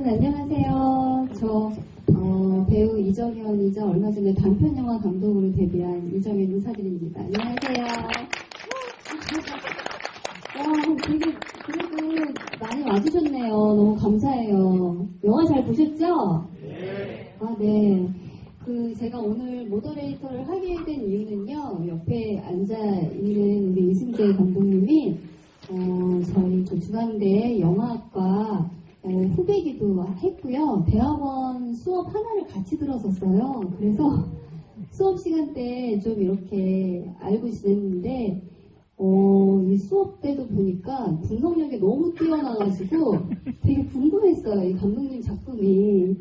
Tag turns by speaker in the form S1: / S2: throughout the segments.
S1: 여러분 안녕하세요. 저 배우 이정현이자 얼마 전에 단편 영화 감독으로 데뷔한 이정현 인사드립니다. 안녕하세요. 되게 그래도 많이 와주셨네요. 너무 감사해요. 영화 잘 보셨죠?
S2: 네.
S1: 네. 제가 오늘 모더레이터를 하게 된 이유는요. 옆에 앉아있는 우리 이승재 감독님이 저희 중앙대 영화학과 후배기도 했고요. 대학원 수업 하나를 같이 들었었어요. 그래서 수업 시간 때 좀 이렇게 알고 지냈는데 이 수업 때도 보니까 분석력이 너무 뛰어나가지고 되게 궁금했어요. 이 감독님 작품이.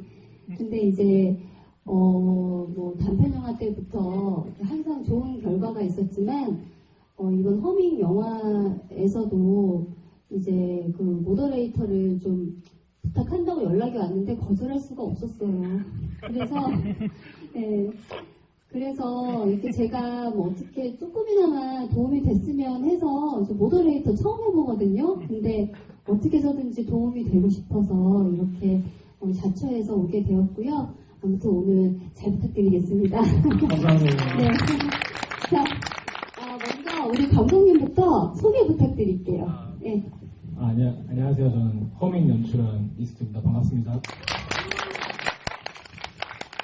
S1: 근데 이제 뭐 단편 영화 때부터 항상 좋은 결과가 있었지만 이번 허밍 영화에서도 이제 그 모더레이터를 좀 부탁한다고 연락이 왔는데 거절할 수가 없었어요. 그래서 네, 그래서 이렇게 제가 뭐 어떻게 조금이나마 도움이 됐으면 해서 저 모더레이터 처음 해보거든요. 근데 어떻게 해서든지 도움이 되고 싶어서 이렇게 자처해서 오게 되었고요. 아무튼 오늘 잘 부탁드리겠습니다.
S2: 감사합니다.
S1: 네. 자, 먼저 우리 감독님부터 소개 부탁드릴게요. 네.
S2: 안녕하세요. 저는 허밍 연출한 이스트입니다. 반갑습니다.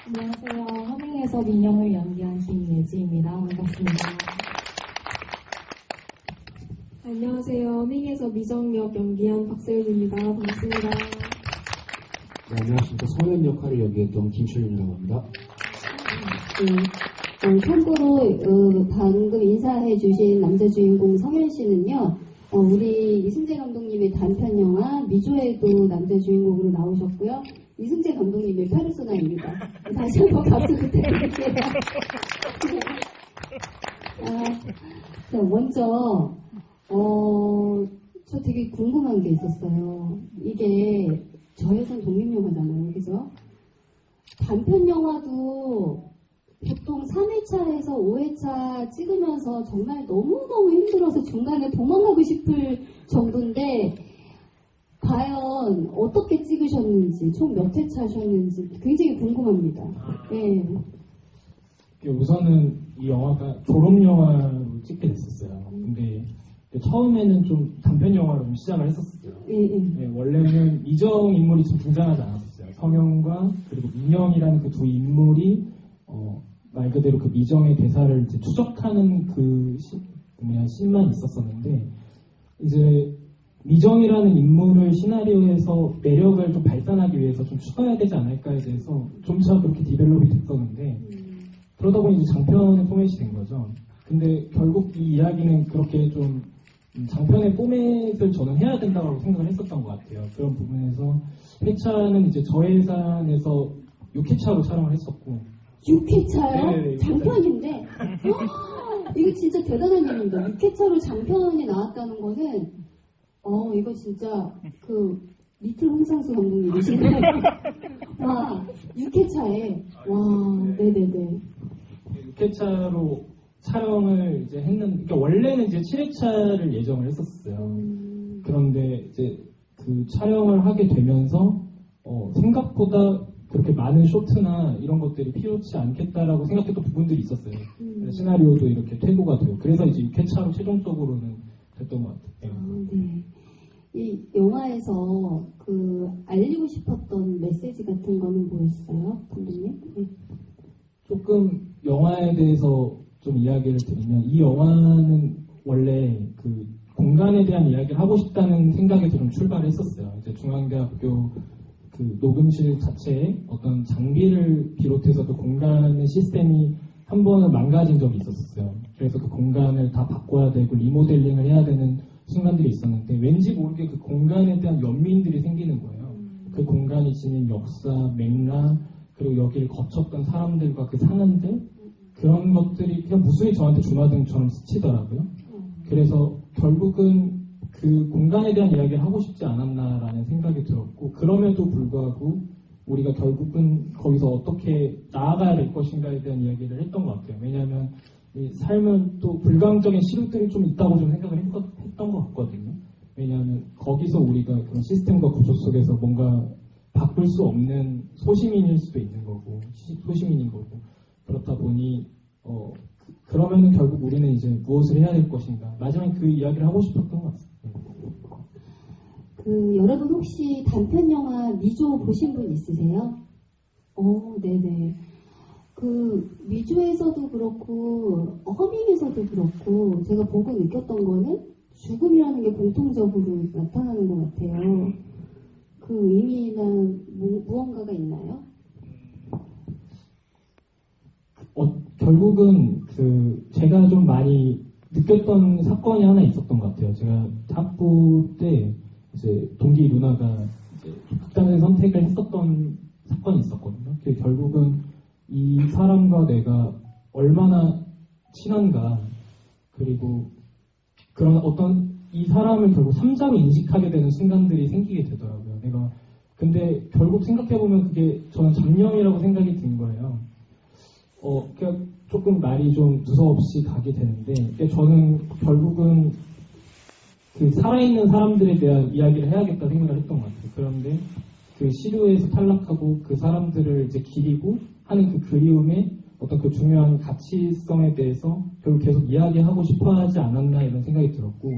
S3: 안녕하세요. 허밍에서 민영을 연기한 김예지입니다. 반갑습니다.
S4: 안녕하세요. 허밍에서 미정역 연기한 박세윤입니다. 반갑습니다.
S5: 네, 안녕하십니까. 소연 역할을 연기했던 김철윤이라고 합니다.
S1: 참고로 방금 인사해주신 남자 주인공 성현 씨는요. 우리 이승재 감독님의 단편 영화 미조에도 남자 주인공으로 나오셨고요. 이승재 감독님의 페르소나입니다. 다시 한번 박수 부탁드릴게요. 먼저 저 되게 궁금한 게 있었어요. 이게 저예산 독립영화잖아요. 그죠? 단편 영화도 보통 3회차에서 5회차 찍으면서 정말 너무너무 힘들어서 중간에 도망가고 싶을 정도인데 과연 어떻게 찍으셨는지, 총 몇 회차 하셨는지 굉장히 궁금합니다. 네.
S2: 우선은 이 영화가 졸업영화로 찍게 됐었어요. 근데 처음에는 좀 단편 영화로 좀 시작을 했었어요. 네, 원래는 미정 인물이 좀 등장하지 않았었어요. 성현과 그리고 민영이라는 그 두 인물이 말 그대로 그 미정의 대사를 이제 추적하는 그 씬만 있었었는데 이제 미정이라는 인물을 시나리오에서 매력을 좀 발산하기 위해서 좀 추가해야 되지 않을까에 대해서 점차 그렇게 디벨롭이 됐었는데 그러다 보니 이제 장편의 포맷이 된 거죠. 근데 결국 이 이야기는 그렇게 좀 장편의 포맷을 저는 해야 된다고 생각을 했었던 것 같아요. 그런 부분에서 회차는 이제 저예산에서 6회차로 촬영을 했었고
S1: 6회차요?
S2: 네,
S1: 장편인데? 이거 진짜 대단한 일입니다. 6회차로 장편이 나왔다는 거는 이거 진짜 리틀 홍상수 감독님이신데 와 6회차에 와 네네네
S2: 6회차로 촬영을 이제 했는데 그러니까 원래는 이제 7회차를 예정을 했었어요. 그런데 이제 그 촬영을 하게 되면서 생각보다 그렇게 많은 쇼트나 이런 것들이 필요치 않겠다라고 생각했던 부분들이 있었어요. 시나리오도 이렇게 퇴고가 되고 그래서 이제 6회차로 최종적으로는 됐던 것 같아요.
S1: 네. 이 영화에서 알리고 싶었던 메시지 같은 거는 뭐였어요, 감독님? 네.
S2: 조금 영화에 대해서 좀 이야기를 드리면 이 영화는 원래 그 공간에 대한 이야기를 하고 싶다는 생각에서 좀 출발을 했었어요. 이제 중앙대학교 그 녹음실 자체에 어떤 장비를 비롯해서 그 공간의 시스템이 한 번은 망가진 적이 있었어요. 그래서 그 공간을 다 바꿔야 되고 리모델링을 해야 되는 순간들이 있었는데 왠지 모르게 그 공간에 대한 연민들이 생기는 거예요. 그 공간이 지닌 역사, 맥락, 그리고 여기를 거쳤던 사람들과 그 상황들 그런 것들이 그냥 무수히 저한테 주마등처럼 스치더라고요. 그래서 결국은 그 공간에 대한 이야기를 하고 싶지 않았나라는 생각이 들었고 그럼에도 불구하고 우리가 결국은 거기서 어떻게 나아가야 될 것인가에 대한 이야기를 했던 것 같아요. 왜냐하면 이 삶은 또 불가항적인 시lud들이 좀 있다고 좀 생각을 했던 것 같거든요. 왜냐하면 거기서 우리가 그런 시스템과 구조 속에서 뭔가 바꿀 바꿀 수 없는 소시민일 수도 있는 거고, 소시민인 거고, 그렇다 보니, 그러면은 결국 우리는 이제 무엇을 해야 될 것인가. 마지막에 그 이야기를 하고 싶었던 것 같습니다.
S1: 여러분 혹시 단편 영화 미조 보신 분 있으세요? 네네. 미조에서도 그렇고, 허밍에서도 그렇고, 제가 보고 느꼈던 거는 죽음이라는 게 공통적으로 나타나는 것 같아요. 그 의미나 무언가가 있나요?
S2: 결국은 제가 좀 많이 느꼈던 사건이 하나 있었던 것 같아요. 제가 학부 때 이제 동기 누나가 이제 극단의 선택을 했었던 사건이 있었거든요. 결국은 이 사람과 내가 얼마나 친한가, 그리고 그런 어떤 이 사람을 결국 삼자로 인식하게 되는 순간들이 생기게 되더라고요. 근데 결국 생각해보면 그게 저는 잡념이라고 생각이 든 거예요. 그러니까 조금 말이 좀 두서없이 가게 되는데, 저는 결국은 그 살아있는 사람들에 대한 이야기를 해야겠다 생각을 했던 것 같아요. 그런데 그 시류에서 탈락하고 그 사람들을 이제 기리고 하는 그 그리움의 어떤 그 중요한 가치성에 대해서 결국 계속 이야기하고 싶어 하지 않았나 이런 생각이 들었고,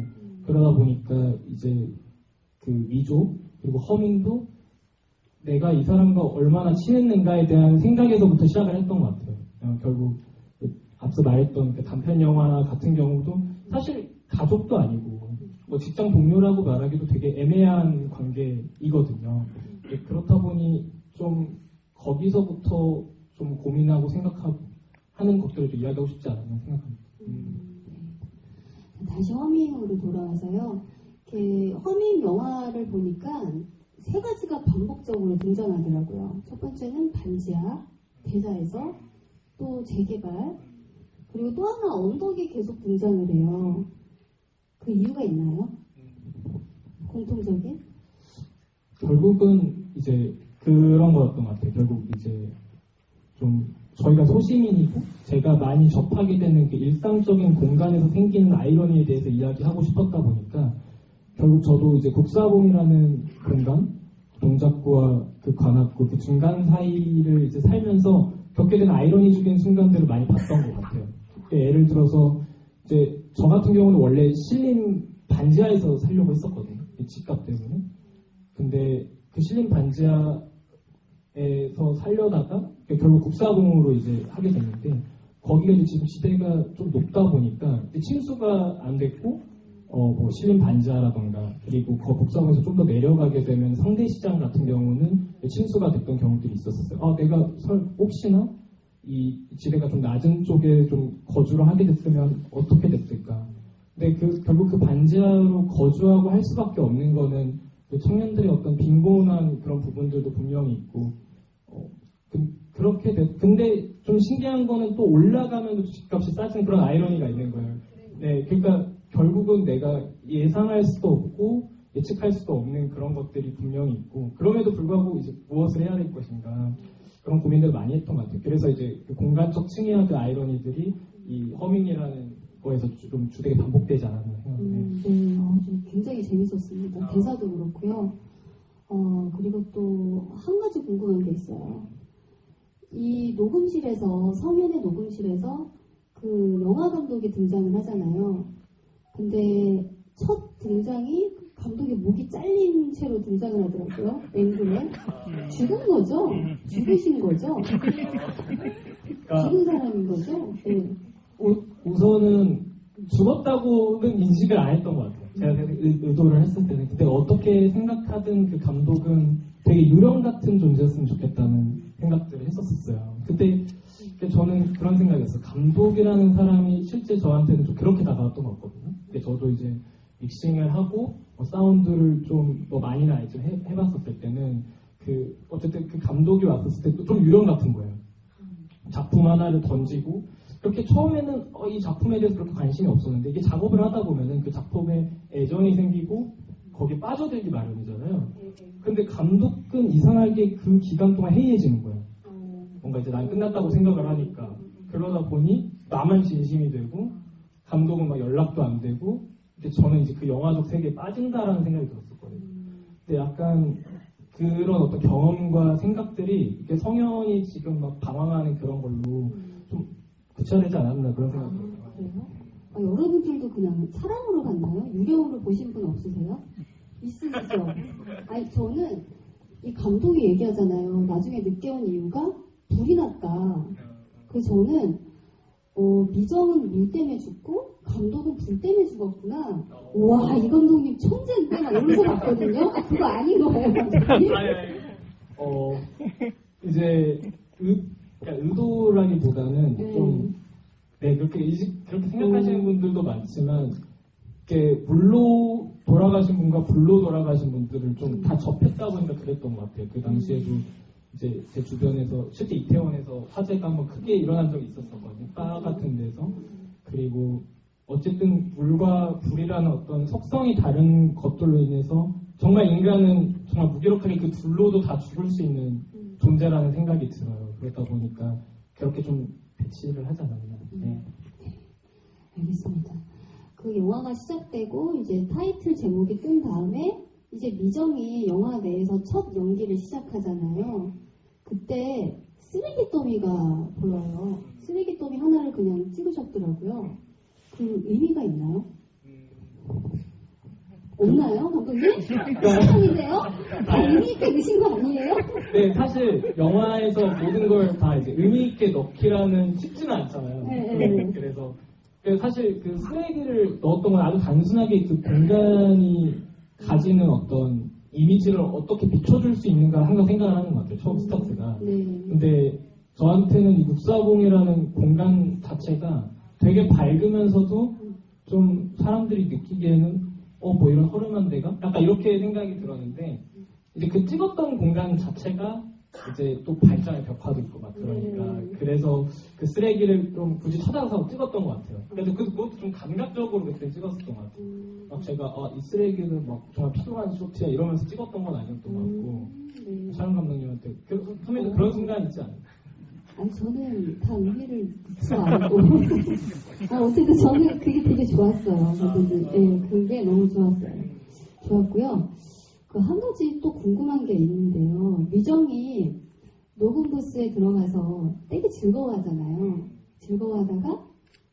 S2: 그러다 보니까 이제 그 미조 그리고 허밍도 내가 이 사람과 얼마나 친했는가에 대한 생각에서부터 시작을 했던 것 같아요. 결국 앞서 말했던 그 단편 영화 같은 경우도 사실 가족도 아니고 뭐 직장 동료라고 말하기도 되게 애매한 관계이거든요. 그렇다 보니 좀 거기서부터 좀 고민하고 생각하고 하는 것들을 좀 이야기하고 싶지 않았나 생각합니다.
S1: 다시 허밍으로 돌아와서요. 이렇게 허밍 영화를 보니까 세 가지가 반복적으로 등장하더라고요. 첫 번째는 반지하, 대사에서, 또 재개발, 그리고 또 하나 언덕이 계속 등장을 해요. 그 이유가 있나요? 공통적인?
S2: 결국은 이제 그런 거였던 것 같아요. 결국 이제 좀 저희가 소시민이고 제가 많이 접하게 되는 그 일상적인 공간에서 생기는 아이러니에 대해서 이야기하고 싶었다 보니까 결국 저도 이제 국사봉이라는 공간, 동작구와 그 관악구 그 중간 사이를 이제 살면서 겪게 된 아이러니적인 순간들을 많이 봤던 것 같아요. 예를 들어서 이제 저 같은 경우는 원래 신림 반지하에서 살려고 했었거든요. 집값 때문에. 근데 그 신림 반지하에서 살려다가 결국 국사봉으로 이제 하게 됐는데 거기가 이제 지금 지대가 좀 높다 보니까 침수가 안 됐고 뭐 신림 반지하라던가 그리고 국사봉에서 좀 더 내려가게 되면 성대시장 같은 경우는 침수가 됐던 경우들이 있었어요. 내가 혹시나 이 지대가 좀 낮은 쪽에 좀 거주를 하게 됐으면 어떻게 됐을까? 근데 결국 그 반지하로 거주하고 할 수밖에 없는 거는 그 청년들의 어떤 빈곤한 그런 부분들도 분명히 있고 그렇게 근데 좀 신기한 거는 또 올라가면 집값이 싸지는 그런 아이러니가 있는 거예요. 네, 그러니까 결국은 내가 예상할 수도 없고 예측할 수도 없는 그런 것들이 분명히 있고 그럼에도 불구하고 이제 무엇을 해야 될 것인가 그런 고민들을 많이 했던 것 같아요. 그래서 이제 그 공간적 층이와 그 아이러니들이 이 허밍이라는 거에서 좀 주되게 반복되지 않았나 생각합니다.
S1: 네, 굉장히 재밌었습니다. 대사도 그렇고요. 그리고 또 한 가지 궁금한 게 있어요. 이 녹음실에서 서면의 녹음실에서 그 영화 감독이 등장을 하잖아요. 근데 첫 등장이 감독의 목이 잘린 채로 등장을 하더라고요. 앵글에. 죽은 거죠? 죽으신 거죠? 죽은 사람인 거죠? 네.
S2: 우선은 죽었다고는 인식을 안 했던 것 같아요. 제가 의도를 했을 때는. 근데 어떻게 생각하든 그 감독은 되게 유령 같은 존재였으면 좋겠다는 생각들을 했었어요. 그때 저는 그런 생각이었어요. 감독이라는 사람이 실제 저한테는 좀 그렇게 다가왔던 것 같거든요. 근데 저도 이제 믹싱을 하고 사운드를 좀 많이나 좀 해봤었을 때는 어쨌든 그 감독이 왔었을 때 또 좀 유령 같은 거예요. 작품 하나를 던지고 그렇게 처음에는 이 작품에 대해서 그렇게 관심이 없었는데 이게 작업을 하다 보면은 그 작품에 애정이 생기고 거기에 빠져들기 마련이잖아요. 근데 감독은 이상하게 그 기간 동안 해이해지는 거예요. 뭔가 이제 난 끝났다고 생각을 하니까 그러다 보니 나만 진심이 되고 감독은 막 연락도 안 되고 근데 저는 이제 그 영화적 세계에 빠진다라는 생각이 들었었거든요. 근데 약간 그런 어떤 경험과 생각들이 이렇게 성현이 지금 막 방황하는 그런 걸로 좀 그쳐야 되지 않았나 그런 생각이 들어요.
S1: 그래요? 여러분들도 그냥 사랑으로 봤나요? 유령으로 보신 분 없으세요? 있으시죠? 아니, 저는 이 감독이 얘기하잖아요. 나중에 늦게 온 이유가 불이 났다. 그래서 저는 미정은 물 때문에 죽고 감독은 불 때문에 죽었구나. 와, 이 감독님 천재인데? 막 이러면서 봤거든요. 그거 아닌 거예요, 감독님?
S2: 이제 그러니까 의도라기보다는 좀 그렇게 생각하시는 분들도 많지만 이렇게 물로 돌아가신 분과 불로 돌아가신 분들을 좀 다 접했다 보니까 그랬던 것 같아요. 그 당시에도 이제 제 주변에서 실제 이태원에서 화재가 한번 크게 일어난 적이 있었거든요. 바 같은 데서. 그리고 어쨌든 물과 불이라는 어떤 속성이 다른 것들로 인해서 정말 인간은 정말 무기력하게 그 불로도 다 죽을 수 있는 존재라는 생각이 들어요. 그러다 보니까 그렇게 좀 배치를 하지 않았나. 네.
S1: 알겠습니다. 그 영화가 시작되고 이제 타이틀 제목이 뜬 다음에 이제 미정이 영화 내에서 첫 연기를 시작하잖아요. 그때 쓰레기 더미가 보여요. 쓰레기 더미 하나를 그냥 찍으셨더라고요. 그 의미가 있나요? 없나요, 감독님? 시청이세요? 다 의미 있게 넣으신 거 아니에요?
S2: 네, 사실 영화에서 모든 걸 다 이제 의미 있게 넣기라는 쉽지는 않잖아요.
S1: 네.
S2: 그래서 사실 그 쓰레기를 넣었던 건 아주 단순하게 그 공간이 가지는 어떤 이미지를 어떻게 비춰줄 수 있는가 항상 생각을 하는 것 같아요. 처음 스타트가.
S1: 네.
S2: 근데 저한테는 이 육사봉이라는 공간 자체가 되게 밝으면서도 좀 사람들이 느끼기에는 뭐 이런 허름한 데가? 약간 이렇게 생각이 들었는데 이제 그 찍었던 공간 자체가 이제 또 발전의 벽화도 있고 막 그러니까 그래서 그 쓰레기를 좀 굳이 찾아서 찍었던 것 같아요. 그래서 그것도 좀 감각적으로 그때 찍었었던 것 같아요. 막 제가 이 쓰레기는 막 정말 필요한 쇼트야 이러면서 찍었던 건 아니었던 것 같고 촬영 감독님한테 선배도 그런 순간 있지 않아요?
S1: 아니, 저는 다 의미를 넣지 않고. 어쨌든 저는 그게 되게 좋았어요. 네, 그게 너무 좋았어요. 좋았고요. 그 한 가지 또 궁금한 게 있는데요. 미정이 녹음 부스에 들어가서 되게 즐거워하잖아요. 즐거워하다가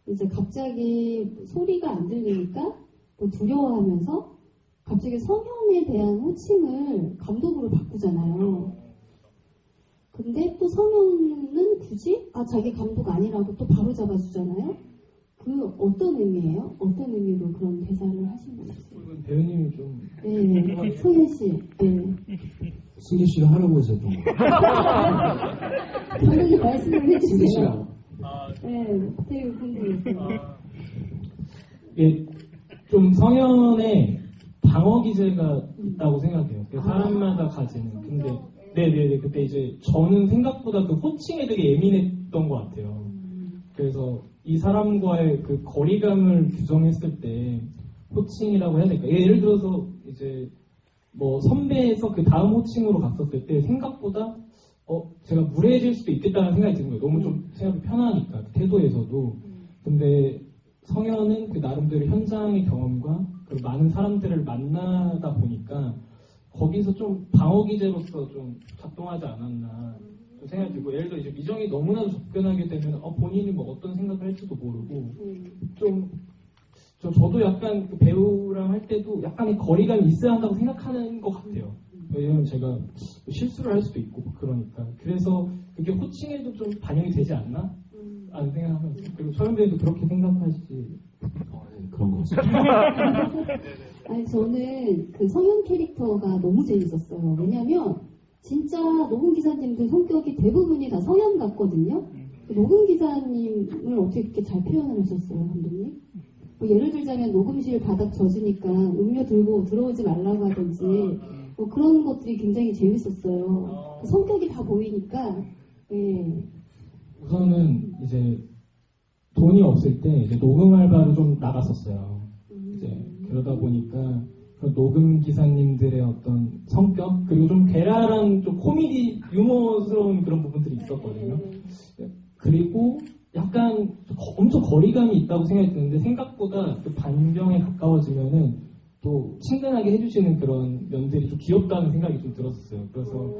S1: 이제 갑자기 소리가 안 들리니까 뭐 두려워하면서 갑자기 성현에 대한 호칭을 감독으로 바꾸잖아요. 근데 또 성현은 굳이 자기 감독 아니라고 또 바로 잡아주잖아요. 그 어떤 의미예요? 어떤 의미로 그런 대사를 하신 거였어요?
S2: 배우님이 좀
S1: 네, 성현 씨. 네.
S5: 승기 씨가 할아버지였던 거.
S1: 감독님 말씀을
S5: 승기
S1: 해주세요.
S5: 씨가
S1: 네, 되게 궁금했어요.
S2: 예, 좀 성현의 방어 기제가 있다고 생각해요. 사람마다 가지는. 근데 네네네 그때 이제 저는 생각보다 그 호칭에 되게 예민했던 것 같아요. 그래서 이 사람과의 그 거리감을 규정했을 때 호칭이라고 해야 될까? 예를 들어서 이제 뭐 선배에서 그 다음 호칭으로 갔었을 때 생각보다 제가 무례해질 수도 있겠다는 생각이 드는 거예요. 너무 좀 생각이 편하니까 그 태도에서도. 근데 성현은 그 나름대로 현장의 경험과 그 많은 사람들을 만나다 보니까 거기서 좀 방어 기제로서 좀 작동하지 않았나 좀 생각이 들고 예를 들어 이제 미정이 너무나도 접근하게 되면 본인이 뭐 어떤 생각을 할지도 모르고 좀 저도 약간 그 배우랑 할 때도 약간의 거리감이 있어야 한다고 생각하는 것 같아요. 왜냐면 제가 실수를 할 수도 있고 그러니까 그래서 그게 호칭에도 좀 반영이 되지 않나? 라는 생각하면서 그리고 서현배도 그렇게 생각하시지
S5: 네, 그런 거 같습니다.
S1: 아니, 저는 그 성현 캐릭터가 너무 재밌었어요. 왜냐면 진짜 녹음 기사님들 성격이 대부분이 다 성현 같거든요. 녹음 기사님을 어떻게 그렇게 잘 표현을 하셨어요, 감독님? 뭐 예를 들자면 녹음실 바닥 젖으니까 음료 들고 들어오지 말라고 하든지 뭐 그런 것들이 굉장히 재밌었어요. 그 성격이 다 보이니까. 예.
S2: 우선은 이제 돈이 없을 때 이제 녹음 알바로 좀 나갔었어요. 이제 그러다 보니까 그 녹음 기사님들의 어떤 성격 그리고 좀 괴랄한 좀 코미디 유머스러운 그런 부분들이 있었거든요. 그리고 약간 엄청 거리감이 있다고 생각이 드는데 생각보다 그 반경에 가까워지면은 또 친근하게 해주시는 그런 면들이 좀 귀엽다는 생각이 좀 들었어요. 그래서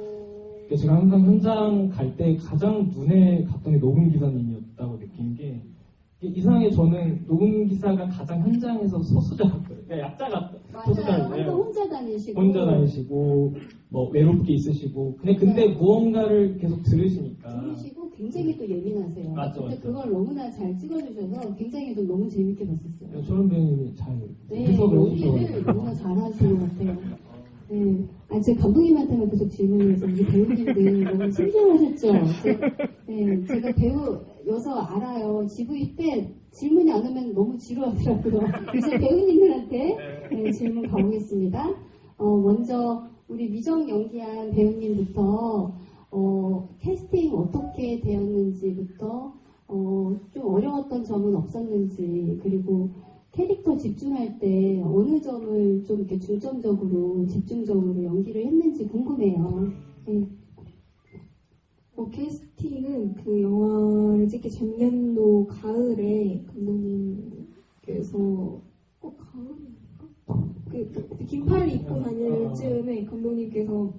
S2: 제가 항상 현장 갈 때 가장 눈에 갔던 게 녹음 기사님이었다고 느낀 게 이상하게 저는 녹음 기사가 가장 현장에서 소수자 같거든요. 그러니까 약자 같다.
S1: 맞아요. 항상 혼자 다니시고
S2: 뭐 외롭게 있으시고 근데 무언가를 계속 들으시니까
S1: 들으시고 굉장히 또 예민하세요.
S2: 맞죠,
S1: 근데
S2: 맞죠.
S1: 그걸 너무나 잘 찍어주셔서 굉장히 좀 너무 재밌게 봤었어요.
S2: 저런 배우님이 잘
S1: 네,
S2: 해석을
S1: 연기를
S2: 해주셔서
S1: 너무나 잘하시는 것 같아요. 네. 제가 감독님한테만 계속 질문해서 우리 배우님들 너무 친절하셨죠? 제가 배우여서 알아요. GV 때 질문이 안 오면 너무 지루하더라고요. 이제 배우님들한테 질문 가보겠습니다. 먼저 우리 미정 연기한 배우님부터 캐스팅 어떻게 되었는지부터 좀 어려웠던 점은 없었는지 그리고 캐릭터 집중할 때 어느 점을 좀 이렇게 중점적으로 집중적으로 연기를 했는지 궁금해요. 네.
S4: 캐스팅은 그 영화를 찍기 전년도 가을에 감독님께서 가을인가? 그 긴팔을 입고 다닐 즈음에 감독님께서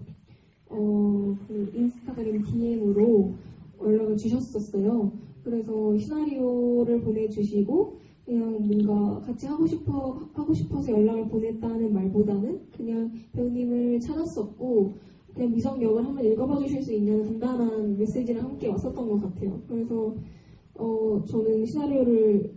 S4: 그 인스타그램 DM으로 연락을 주셨었어요. 그래서 시나리오를 보내주시고 그냥 뭔가 같이 하고 싶어서 연락을 보냈다는 말보다는 그냥 배우님을 찾았었고 그냥 미성 역을 한번 읽어봐 주실 수 있는 간단한 메시지를 함께 왔었던 것 같아요. 그래서 저는 시나리오를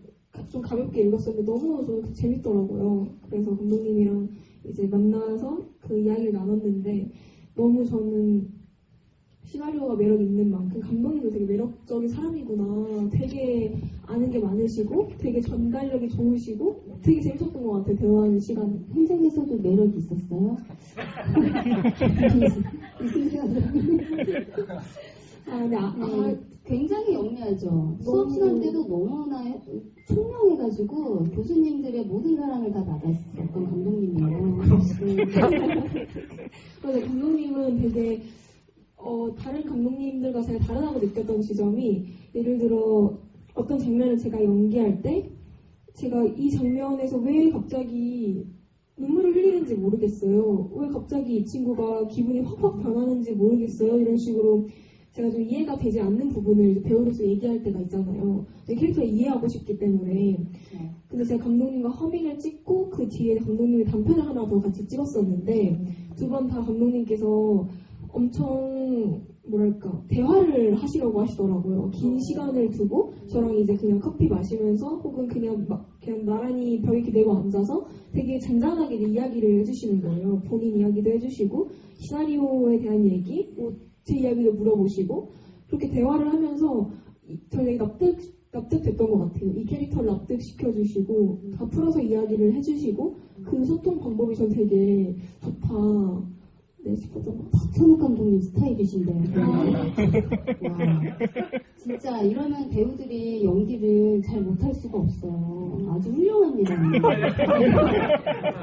S4: 좀 가볍게 읽었었는데 너무 저는 재밌더라고요. 그래서 감독님이랑 이제 만나서 그 이야기를 나눴는데 너무 저는 시나리오가 매력 있는 만큼 감독님도 되게 매력적인 사람이구나. 되게 아는 게 많으시고 되게 전달력이 좋으시고 되게 재밌었던 것 같아요. 대화하는 시간.
S1: 현장에서도 매력이 있었어요? 굉장히 영리하죠. 수업 시간 때도 너무나 총명해가지고 교수님들의 모든 사랑을 다 받았었던 감독님이에요.
S4: 그래서 감독님은 되게 다른 감독님들과 제가 다르다고 느꼈던 지점이 예를 들어 어떤 장면을 제가 연기할 때 제가 이 장면에서 왜 갑자기 눈물을 흘리는지 모르겠어요. 왜 갑자기 이 친구가 기분이 확확 변하는지 모르겠어요. 이런 식으로 제가 좀 이해가 되지 않는 부분을 배우로서 얘기할 때가 있잖아요. 내 캐릭터를 이해하고 싶기 때문에. 근데 제가 감독님과 허밍을 찍고 그 뒤에 감독님의 단편을 하나 더 같이 찍었었는데 두 번 다 감독님께서 엄청 대화를 하시려고 하시더라고요. 긴 시간을 두고 저랑 이제 그냥 커피 마시면서 혹은 그냥 나란히 벽에 이렇게 내고 앉아서 되게 잔잔하게 이야기를 해주시는 거예요. 본인 이야기도 해주시고 시나리오에 대한 얘기, 제 이야기도 물어보시고 그렇게 대화를 하면서 되게 납득됐던 것 같아요. 이 캐릭터를 납득시켜주시고 다 풀어서 이야기를 해주시고 그 소통 방법이 전 되게 좋다. 네, 싶었던 것 같아요.
S1: 박찬욱 감독님 스타일이신데. 와, 진짜 이러면 배우들이 연기를 잘 못할 수가 없어요. 아주 훌륭합니다.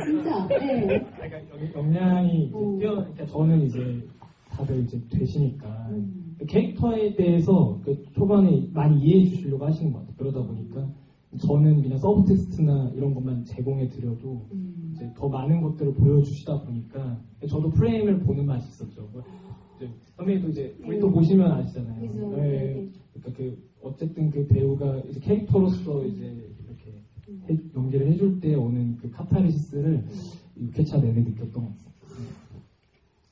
S1: 진짜, 네.
S2: 그러니까 역량이 그러니까 저는 이제 다들 이제 되시니까 캐릭터에 대해서 초반에 많이 이해해 주시려고 하시는 것 같아요. 그러다 보니까 저는 그냥 서브텍스트나 이런 것만 제공해 드려도 이제 더 많은 것들을 보여주시다 보니까 저도 프레임을 보는 맛이 있었죠. 선배님도 이제 모니터 보시면 아시잖아요.
S1: 그죠.
S2: 네. 그러니까 어쨌든 그 배우가 이제 캐릭터로서 이제 이렇게 연기를 해줄 때 오는 그 카타르시스를 6회차 내내 느꼈던 것 같습니다.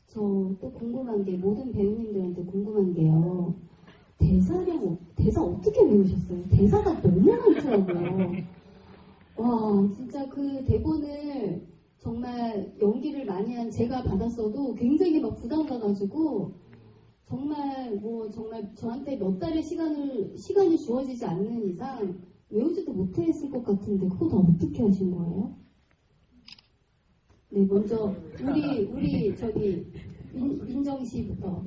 S1: 저 또 궁금한 게 모든 배우님들한테 궁금한 게요. 대사 어떻게 외우셨어요? 대사가 너무 많더라고요. 와, 진짜 그 대본을 정말 연기를 많이 한 제가 받았어도 굉장히 막 부담 가가지고 정말 저한테 몇 달의 시간이 주어지지 않는 이상 외우지도 못했을 것 같은데 그거 다 어떻게 하신 거예요? 네, 먼저 우리 저기 민정 씨부터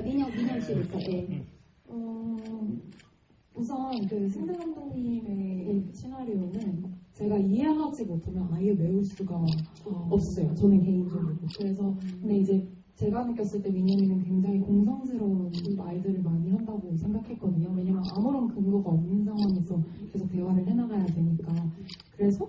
S1: 민영 씨부터. 네.
S3: 우선 그 승대 감독님의 시나리오는 제가 이해하지 못하면 아예 외울 수가 없어요. 저는 개인적으로. 그래서 근데 이제 제가 느꼈을 때 민영이는 굉장히 공성스러운 말들을 많이 한다고 생각했거든요. 왜냐면 아무런 근거가 없는 상황에서 계속 대화를 해나가야 되니까. 그래서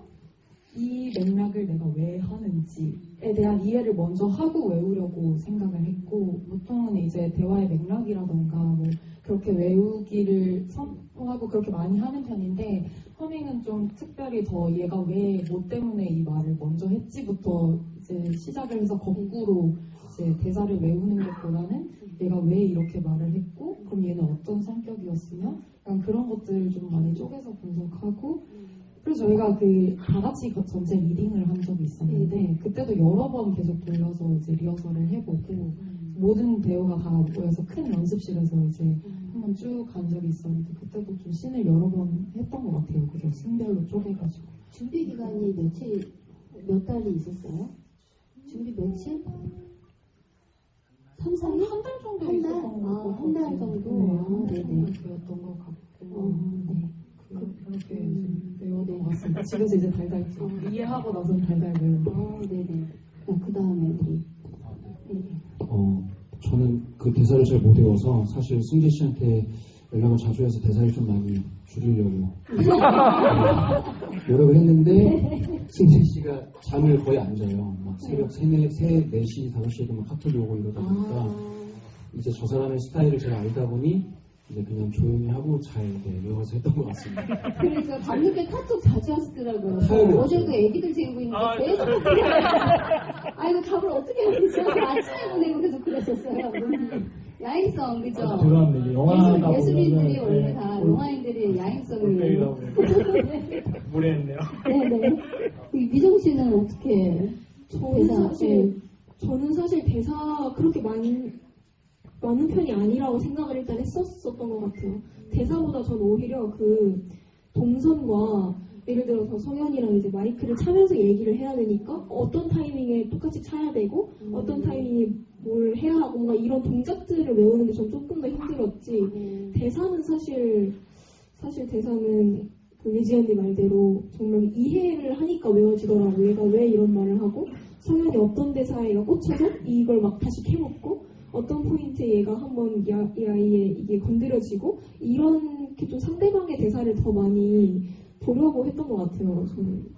S3: 이 맥락을 내가 왜 하는지에 대한 이해를 먼저 하고 외우려고 생각을 했고, 보통은 이제 대화의 맥락이라던가 뭐 그렇게 외우기를 선호하고 그렇게 많이 하는 편인데, 허밍은 좀 특별히 더 얘가 왜 뭐 때문에 이 말을 먼저 했지부터 이제 시작을 해서 거꾸로 이제 대사를 외우는 것보다는 얘가 왜 이렇게 말을 했고, 그럼 얘는 어떤 성격이었으며, 약간 그런 것들을 좀 많이 쪼개서 분석하고, 그래서 저희가 그 다 같이 전체 리딩을 한 적이 있었는데, 그때도 여러 번 계속 돌려서 이제 리허설을 해보고, 모든 배우가 다 모여서 큰 연습실에서 이제 한번 쭉 간 적이 있었는데, 그때도 좀 씬을 여러 번 했던 것 같아요. 그래서 씬별로 쪼개가지고.
S1: 준비 기간이 몇 달이 있었어요? 준비 며칠? 3, 4일?
S3: 한 달 정도
S1: 한 달?
S3: 있었던 것 같아요.
S1: 한 달 정도?
S3: 네,
S1: 아,
S3: 한 달
S1: 네네.
S3: 정도 되었던 것 같고, 네. 그렇게 이제 외웠던 것 같습니다.
S1: 네.
S3: 집에서 이제 달달 이해하고 나서는 달달 외우고.
S1: 네네. 그 다음에 우리. 네.
S5: 저는 그 대사를 잘 못 외워서 사실 승재 씨한테 연락을 자주 해서 대사를 좀 많이 줄이려고 노력을 했는데 승재 씨가 잠을 거의 안 자요. 막 새벽 4시, 5시에도 막 카톡이 오고 이러다 보니까 이제 저 사람의 스타일을 제가 알다 보니 이제 그냥 조용히 하고 잘 외워서 했던 것 같습니다.
S1: 그러니까 밤늦게 카톡 자주 하시더라고요.
S5: 타협이
S1: 어제도 애기들 재우고 있는데 계속 아이고 답을 어떻게 해야 되지? 아침에 보내고 계속 그랬었어요. 야행성, 그죠?
S2: 죄송합니다. 이게 영화다
S1: 예술인들이
S2: 보면은,
S1: 원래
S2: 네,
S1: 다 영화인들이 야행성을.
S2: 올빼미라고 무례했네요.
S1: 네네. 미정 씨는 어떻게?
S4: 저는 사실 대사 그렇게 많은 편이 아니라고 생각을 일단 했었던 것 같아요. 대사보다 저는 오히려 그 동선과 예를 들어서 성현이랑 이제 마이크를 차면서 얘기를 해야 되니까 어떤 타이밍에 똑같이 차야 되고 어떤 타이밍에 뭘 해야 하고 뭔가 이런 동작들을 외우는 게 전 조금 더 힘들었지. 대사는 사실 대사는 그 예지 언니 말대로 정말 이해를 하니까 외워지더라고. 얘가 왜 이런 말을 하고 성현이 어떤 대사에 얘가 꽂혀서 이걸 막 다시 캐먹고 어떤 포인트에 얘가 한번 이 아이의 이게 건드려지고 이렇게 좀 상대방의 대사를 더 많이 보려고 했던 것 같아요. 저는.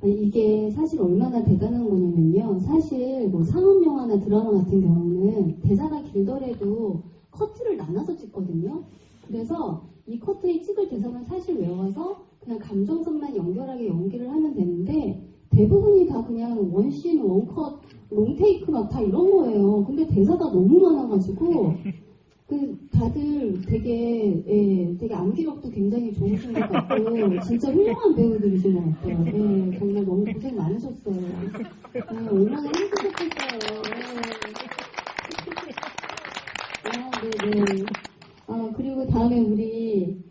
S1: 이게 사실 얼마나 대단한 거냐면요. 사실 뭐 상업 영화나 드라마 같은 경우는 대사가 길더라도 커트를 나눠서 찍거든요. 그래서 이 커트에 찍을 대사는 사실 외워서 그냥 감정선만 연결하게 연기를 하면 되는데 대부분이 다 그냥 원씬, 원컷, 롱테이크 막 다 이런 거예요. 근데 대사가 너무 많아가지고 다들 되게 암기력도 굉장히 좋으신 것 같고 진짜 훌륭한 배우들이신 것 같아요. 네, 정말 너무 고생 많으셨어요. 네, 얼마나 힘드셨겠어요. 네네. 그리고 다음에 우리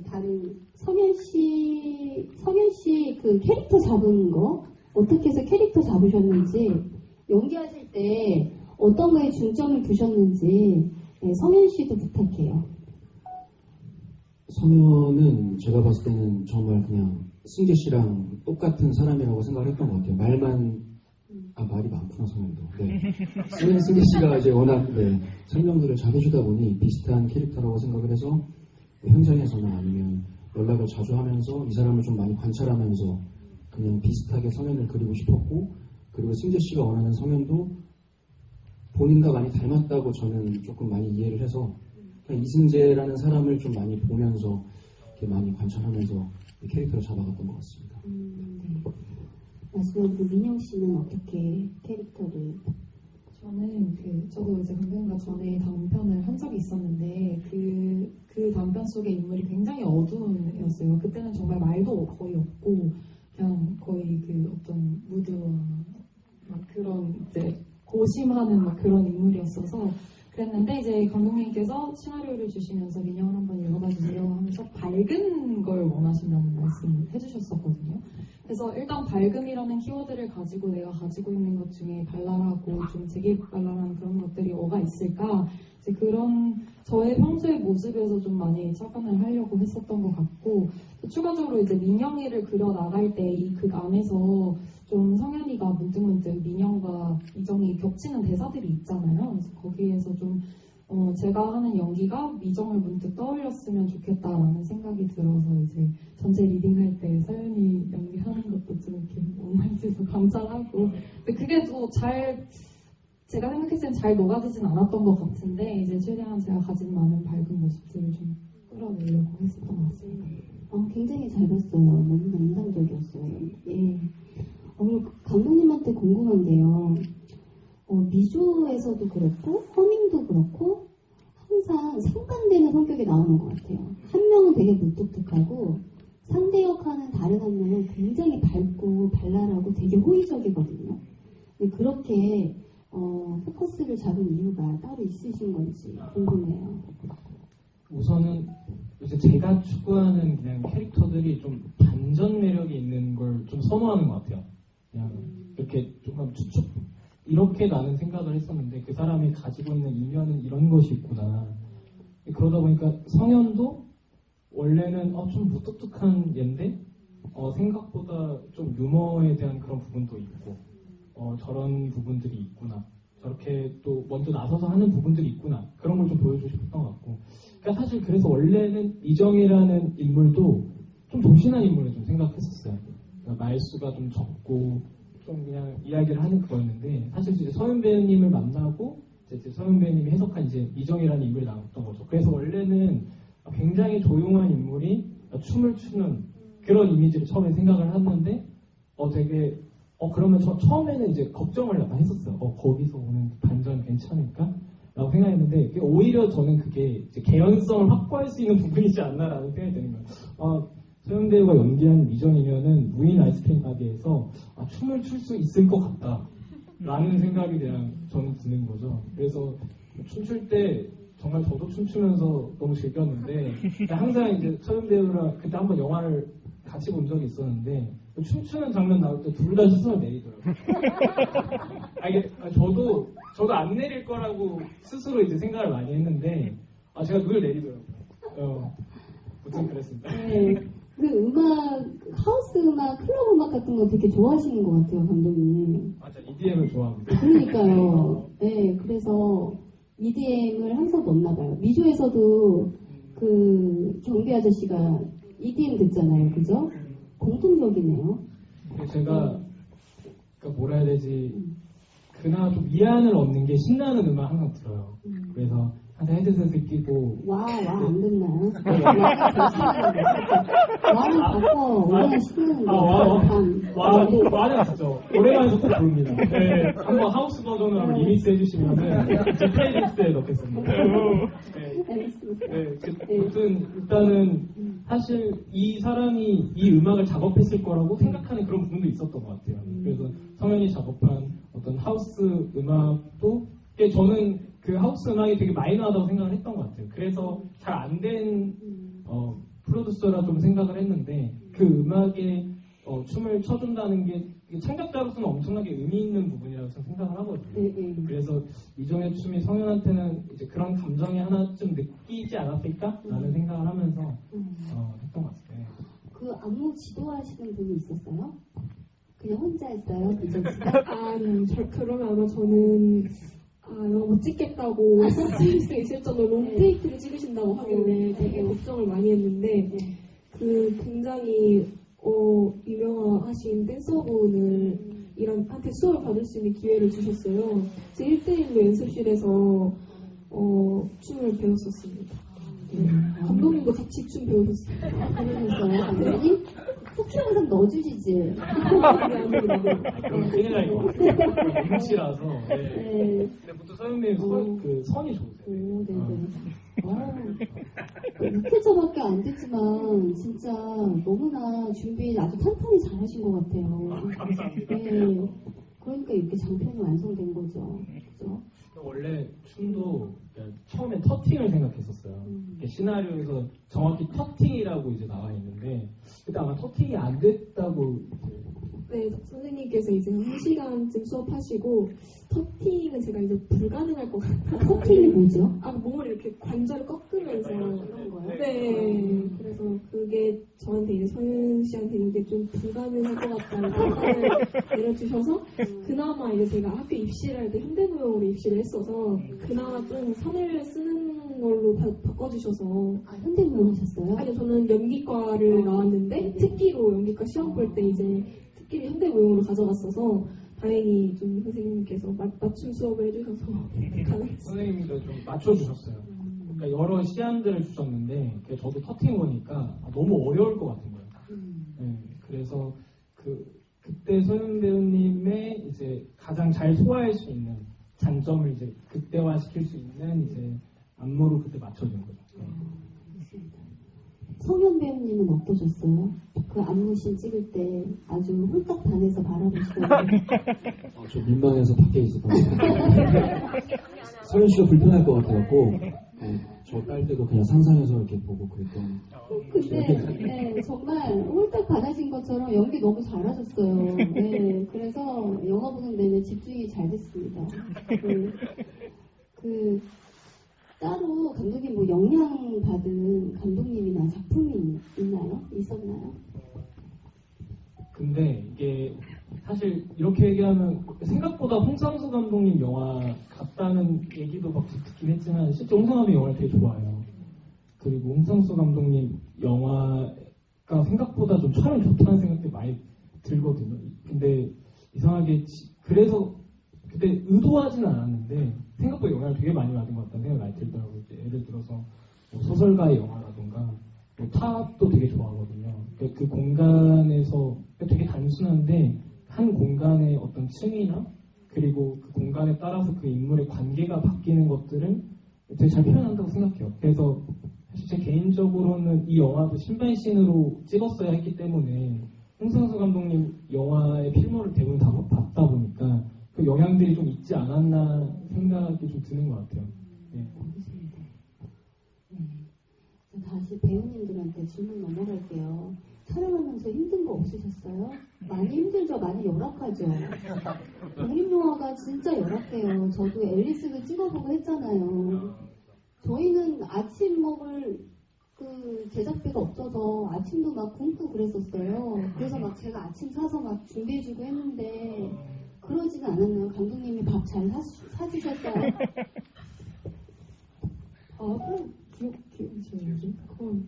S1: 다른 성현 씨 그 캐릭터 잡은 거 어떻게 해서 캐릭터 잡으셨는지 연기하실 때 어떤 거에 중점을 두셨는지 성현 씨도 부탁해요.
S5: 성현은 제가 봤을 때는 정말 그냥 승재 씨랑 똑같은 사람이라고 생각을 했던 것 같아요. 말이 많구나, 성현도. 네. 승재 씨가 이제 워낙 설명들을 잘 해주다 보니 비슷한 캐릭터라고 생각을 해서 현장에서나 아니면 연락을 자주 하면서 이 사람을 좀 많이 관찰하면서 그냥 비슷하게 성현을 그리고 싶었고, 그리고 승재 씨가 원하는 성현도 본인과 많이 닮았다고 저는 조금 많이 이해를 해서 그냥 이승재라는 사람을 좀 많이 보면서 이렇게 많이 관찰하면서 이 캐릭터를 잡아갔던 것 같습니다.
S1: 마지막으로 민영 씨는 어떻게 캐릭터를?
S3: 저는 저도 이제 감독님과 전에 단편을 한 적이 있었는데 그 단편 속의 인물이 굉장히 어두운 애였어요. 그때는 정말 말도 거의 없고 그냥 거의 그 어떤 무드와 막 그런 이제 고심하는 막 그런 인물이었어서 그랬는데 이제 감독님께서 시나리오를 주시면서 민영을 한번 읽어봐주세요 하면서 밝은 걸 원하신다는 말씀을 해주셨었거든요. 그래서 일단 밝음이라는 키워드를 가지고 내가 가지고 있는 것 중에 발랄하고 좀 재기발랄한 그런 것들이 뭐가 있을까 이제 그런 저의 평소의 모습에서 좀 많이 착안을 하려고 했었던 것 같고 또 추가적으로 이제 민영이를 그려 나갈 때 이 극 안에서 좀 성현이가 문득문득 민영과 이정이 겹치는 대사들이 있잖아요. 그래서 거기에서 좀 제가 하는 연기가 미정을 문득 떠올렸으면 좋겠다라는 생각이 들어서 이제 전체 리딩할 때 서연이 연기하는 것도 좀 이렇게 온라인에서 감상하고 근데 그게 또 제가 생각했을 땐 잘 녹아들진 않았던 것 같은데 이제 최대한 제가 가진 많은 밝은 모습들을 좀 끌어내려고 했었던 것 같습니다.
S1: 굉장히 잘 봤어요. 너무 인상적이었어요. 예. 그리고 감독님한테 궁금한 게요. 미조에서도 그렇고 허밍도 그렇고 항상 상반되는 성격이 나오는 것 같아요. 한 명은 되게 무뚝뚝하고 상대 역하는 다른 한 명은 굉장히 밝고 발랄하고 되게 호의적이거든요. 근데 그렇게 포커스를 잡은 이유가 따로 있으신 건지 궁금해요.
S2: 우선은 이제 제가 추구하는 그냥 캐릭터들이 좀 반전 매력이 있는 걸 좀 선호하는 것 같아요. 그냥 이렇게 조금 추측 이렇게 나는 생각을 했었는데 그 사람이 가지고 있는 이면은 이런 것이 있구나. 그러다 보니까 성현도 원래는 좀 무뚝뚝한 얘인데 생각보다 좀 유머에 대한 그런 부분도 있고 저런 부분들이 있구나. 저렇게 또 먼저 나서서 하는 부분들이 있구나. 그런 걸 좀 보여주고 싶었던 것 같고. 그러니까 사실 그래서 원래는 이정이라는 인물도 좀 돌신한 인물을 좀 생각했었어요. 그러니까 말수가 좀 적고 좀 그냥 이야기를 하는 그거였는데 사실 이제 서윤 배우님을 만나고 이제 서윤 배우님이 해석한 이제 이정이라는 인물이 나왔던 거죠. 그래서 원래는 굉장히 조용한 인물이 춤을 추는 그런 이미지를 처음에 생각을 했는데 되게 그러면 처음에는 이제 걱정을 약간 했었어요. 거기서 오는 반전 괜찮을까? 라고 생각했는데 오히려 저는 그게 이제 개연성을 확보할 수 있는 부분이지 않나라는 생각이 드는 거예요. 서영 배우가 연기한 미정이면은 무인 아이스크림 가게에서 춤을 출 수 있을 것 같다라는 생각이 그냥 저는 드는 거죠. 그래서 춤출 때 정말 저도 춤추면서 너무 즐겼는데 항상 이제 서영 배우랑 그때 한번 영화를 같이 본 적이 있었는데 춤추는 장면 나올 때 둘 다 스스로 내리더라고요. 저도 안 내릴 거라고 스스로 이제 생각을 많이 했는데 제가 늘 내리더라고요. 무튼 그랬습니다.
S1: 네. 그 음악, 하우스 음악, 클럽 음악 같은 거 되게 좋아하시는 것 같아요, 감독님.
S2: 맞아, EDM을 좋아합니다.
S1: 그러니까요. 네, 그래서 EDM을 항상 넣나 봐요. 미조에서도 그 경비 아저씨가 EDM 듣잖아요, 그죠? 공통적이네요.
S2: 제가 그러니까 뭐라 해야 되지? 그나마 좀 위안을 얻는 게 신나는 음악 항상 들어요. 그래서 항상 헤드셋을 끼고
S1: 안 듣나요? 와는 바꿔 오래간 신나는데
S2: 와는 진짜 오래간에서 꼭 부릅니다. 네, 한번 하우스 버전으로 한번 리믹스 해주시면은 제 플레이리스트에 넣겠습니다. 아무튼 일단은 사실 이 사람이 이 음악을 작업했을 거라고 생각하는 그런 부분도 있었던 것 같아요. 그래서 성현이 작업한 어떤 하우스 음악도 저는 그 하우스 음악이 되게 마이너하다고 생각을 했던 것 같아요. 그래서 잘 안 된 프로듀서라 좀 생각을 했는데 그 음악에 춤을 춰준다는 게 창작자로서는 엄청나게 의미 있는 부분이라고 생각을 하거든요. 그래서 이정의 춤이 성현한테는 이제 그런 감정이 하나쯤 느끼지 않았을까라는 생각을 하면서 했던 것 같아요.
S1: 그 안무 지도하시는 분이 있었어요? 그냥 혼자 했어요? 이정 씨가?
S4: 네. 그러면 아마 저는 영화 못 찍겠다고 쓸 수 있을 정도로 롱테이크를 찍으신다고 하길래 되게 걱정을 많이 했는데 그 굉장히 유명하신 댄서분을 한테 수업을 받을 수 있는 기회를 주셨어요. 그래서 1대1로 연습실에서 춤을 배웠었습니다. 감독님도 같이 춤 배우셨어요.
S1: 그러면서요, 감독님? 쿠키 영상 넣어주시지.
S2: 그럼 큰일 날 것 같아요. 임치라서. 근데 보통 서현님 그 선이 좋으세요.
S1: 육회차밖에 안 됐지만 진짜 너무나 준비 아주 탄탄히 잘하신 것 같아요.
S2: 감사합니다.
S1: 네. 그러니까 이렇게 장편이 완성된 거죠. 그죠?
S2: 원래 춤도 처음엔 터팅을 생각했었어요. 시나리오에서 정확히 터팅이라고 이제 나와 있는데 그때 아마 터팅이 안 됐다고 이제
S4: 네, 선생님께서 이제 1시간쯤 수업하시고 터팅은 제가 이제 불가능할 것 같아요.
S1: 커팅이 뭐죠?
S4: 몸을 이렇게 관절을 꺾으면서
S1: 그런 거요?
S4: 네, 그래서 그게 저한테 이제 서윤 씨한테 이게 좀 불가능할 것 같다는 판단을 내려주셔서 그나마 이제 제가 학교 입시를 할 때 현대무용으로 입시를 했어서 그나마 좀 선을 쓰는 걸로 바꿔주셔서
S1: 아, 현대무용 하셨어요?
S4: 아니 저는 연기과를 나왔는데 특기로 연기과 시험 볼 때 이제 특기를 현대무용으로 가져갔어서 다행히 좀 선생님께서 맞춤 수업을 해주셔서 가능했어요.
S2: 선생님이 좀 맞춰주셨어요. 그러니까 여러 시안들을 주셨는데 저도 터팅 보니까 너무 어려울 것 같은 거예요. 네, 그래서 그때 서윤 배우님의 이제 가장 잘 소화할 수 있는 장점을 이제 극대화시킬 수 있는 이제 안무로 그때 맞춰준 거죠.
S1: 성현 배우님은 어떠셨어요? 그 안무씬 찍을 때 아주 홀딱 반해서 바라보시더라고요.
S5: 좀 민망해서 밖에 있었던 것 같아요. 서윤 씨가 불편할 것 같아갖고 저 딸 때도 그냥 상상해서 이렇게 보고 그랬던.
S1: 근데 네, 정말 홀딱 반하신 것처럼 연기 너무 잘하셨어요. 네, 그래서 영화 보는 내내 집중이 잘 됐습니다. 따로 감독님 뭐 영향 받은 감독님이나 작품이 있나요? 있었나요?
S2: 근데 이게 사실 이렇게 얘기하면 생각보다 홍상수 감독님 영화 같다는 얘기도 막 듣긴 했지만 실제 홍상수 감독님 영화를 되게 좋아해요. 그리고 홍상수 감독님 영화가 생각보다 좀 촬영 좋다는 생각이 많이 들거든요. 근데 이상하게 그래서 그때 의도하지는 않았는데 생각보다 영향을 되게 많이 받은 것 같다는 생각이 많이 들더라고요. 예를 들어서 뭐 소설가의 영화라던가 뭐 탑도 되게 좋아하거든요. 그 공간에서 되게 단순한데 한 공간의 어떤 층이나 그리고 그 공간에 따라서 그 인물의 관계가 바뀌는 것들은 되게 잘 표현한다고 생각해요. 그래서 사실 제 개인적으로는 이 영화도 신발신으로 찍었어야 했기 때문에 홍상수 감독님 영화의 필모를 대부분 다 봤다 보니까 그 영향들이 좀 있지 않았나 생각이 좀 드는 것 같아요. 네.
S1: 다시 배우님들한테 질문 넘어갈게요. 촬영하면서 힘든 거 없으셨어요? 많이 힘들죠? 많이 열악하죠? 독립영화가 진짜 열악해요. 저도 앨리스도 찍어보고 했잖아요. 저희는 아침 먹을 그 제작비가 없어서 아침도 막 굶고 그랬었어요. 그래서 막 제가 아침 사서 막 준비해주고 했는데 그러지는 않았나요? 감독님이 밥 잘 사주셨어요?
S3: 기억이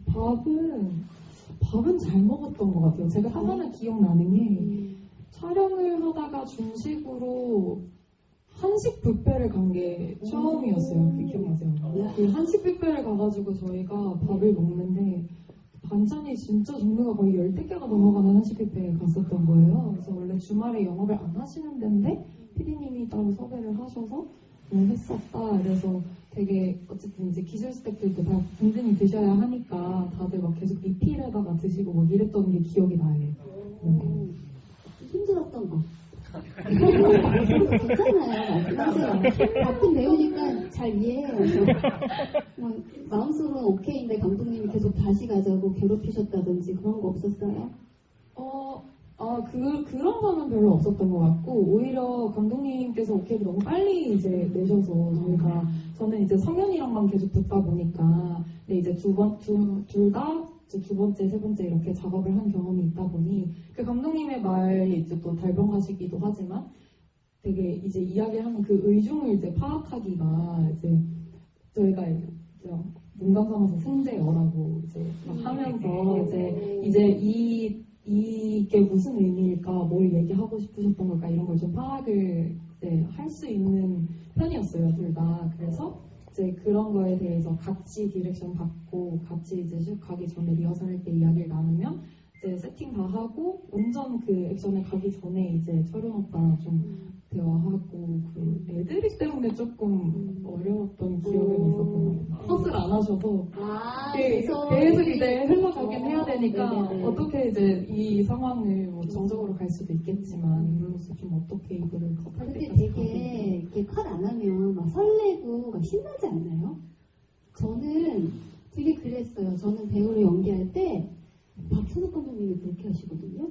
S3: 밥은 잘 먹었던 것 같아요. 제가 또 하나 기억나는 게 촬영을 하다가 중식으로 한식 뷔페를 간 게 처음이었어요. 그 기억나세요? 그 한식 뷔페를 가가지고 저희가 밥을 먹는데 반찬이 진짜 종류가 거의 10개가 넘어가는 한식 뷔페에 갔었던 거예요. 그래서 원래 주말에 영업을 안 하시는 데인데 PD님이 따로 섭외를 하셔서 했었다. 그래서 되게 어쨌든 이제 기술 스태프들도 다 든든히 드셔야 하니까 다들 막 계속 리필에다가 드시고 막 이랬던 게 기억이 나요.
S1: 힘들었던 거. 괜찮아요. 말씀하세요. 바쁜 배우니까 잘 이해해요. 마음속으로는 오케이인데 감독님이 계속 다시 가자고 괴롭히셨다든지 그런 거 없었어요?
S3: 그런 거는 별로 없었던 것 같고, 오히려 감독님께서 오케이를 너무 빨리 이제 내셔서 저는 이제 성현이랑만 계속 붙다 보니까, 근데 이제 둘 다 두 번째, 세 번째 이렇게 작업을 한 경험이 있다 보니, 그 감독님의 말이 이제 또 달병하시기도 하지만, 되게 이제 이야기를 하는 그 의중을 이제 파악하기가 이제 저희가 농담 삼아서 승재어라고 이제 막 하면서 이제 이게 무슨 의미일까, 뭘 얘기하고 싶으셨던 걸까 이런 걸 좀 파악을 할 수 있는 편이었어요, 둘 다. 그래서 이제 그런 거에 대해서 같이 디렉션 받고 같이 이제 슛 가기 전에 리허설할 때 이야기를 나누면 이제 세팅 다 하고 완전 그 액션을 가기 전에 이제 철현 오빠랑 좀 대화하고 그 애드립 때문에 조금 어려웠던 기억이 있었던 것 같아요. 컷을 안 하셔서 계속 이제 흘러가긴 해야 되니까
S1: 네네네.
S3: 어떻게 이제 이 상황을 뭐 정적으로 갈 수도 있겠지만 이로써 좀 어떻게 이거를 컷할
S1: 근데
S3: 때까지
S1: 되게 이렇게 컷 안 하면 막 설레고 막 신나지 않나요? 저는 되게 그랬어요. 저는 배우를 연기할 때 박찬욱 감독님이 그렇게 하시거든요.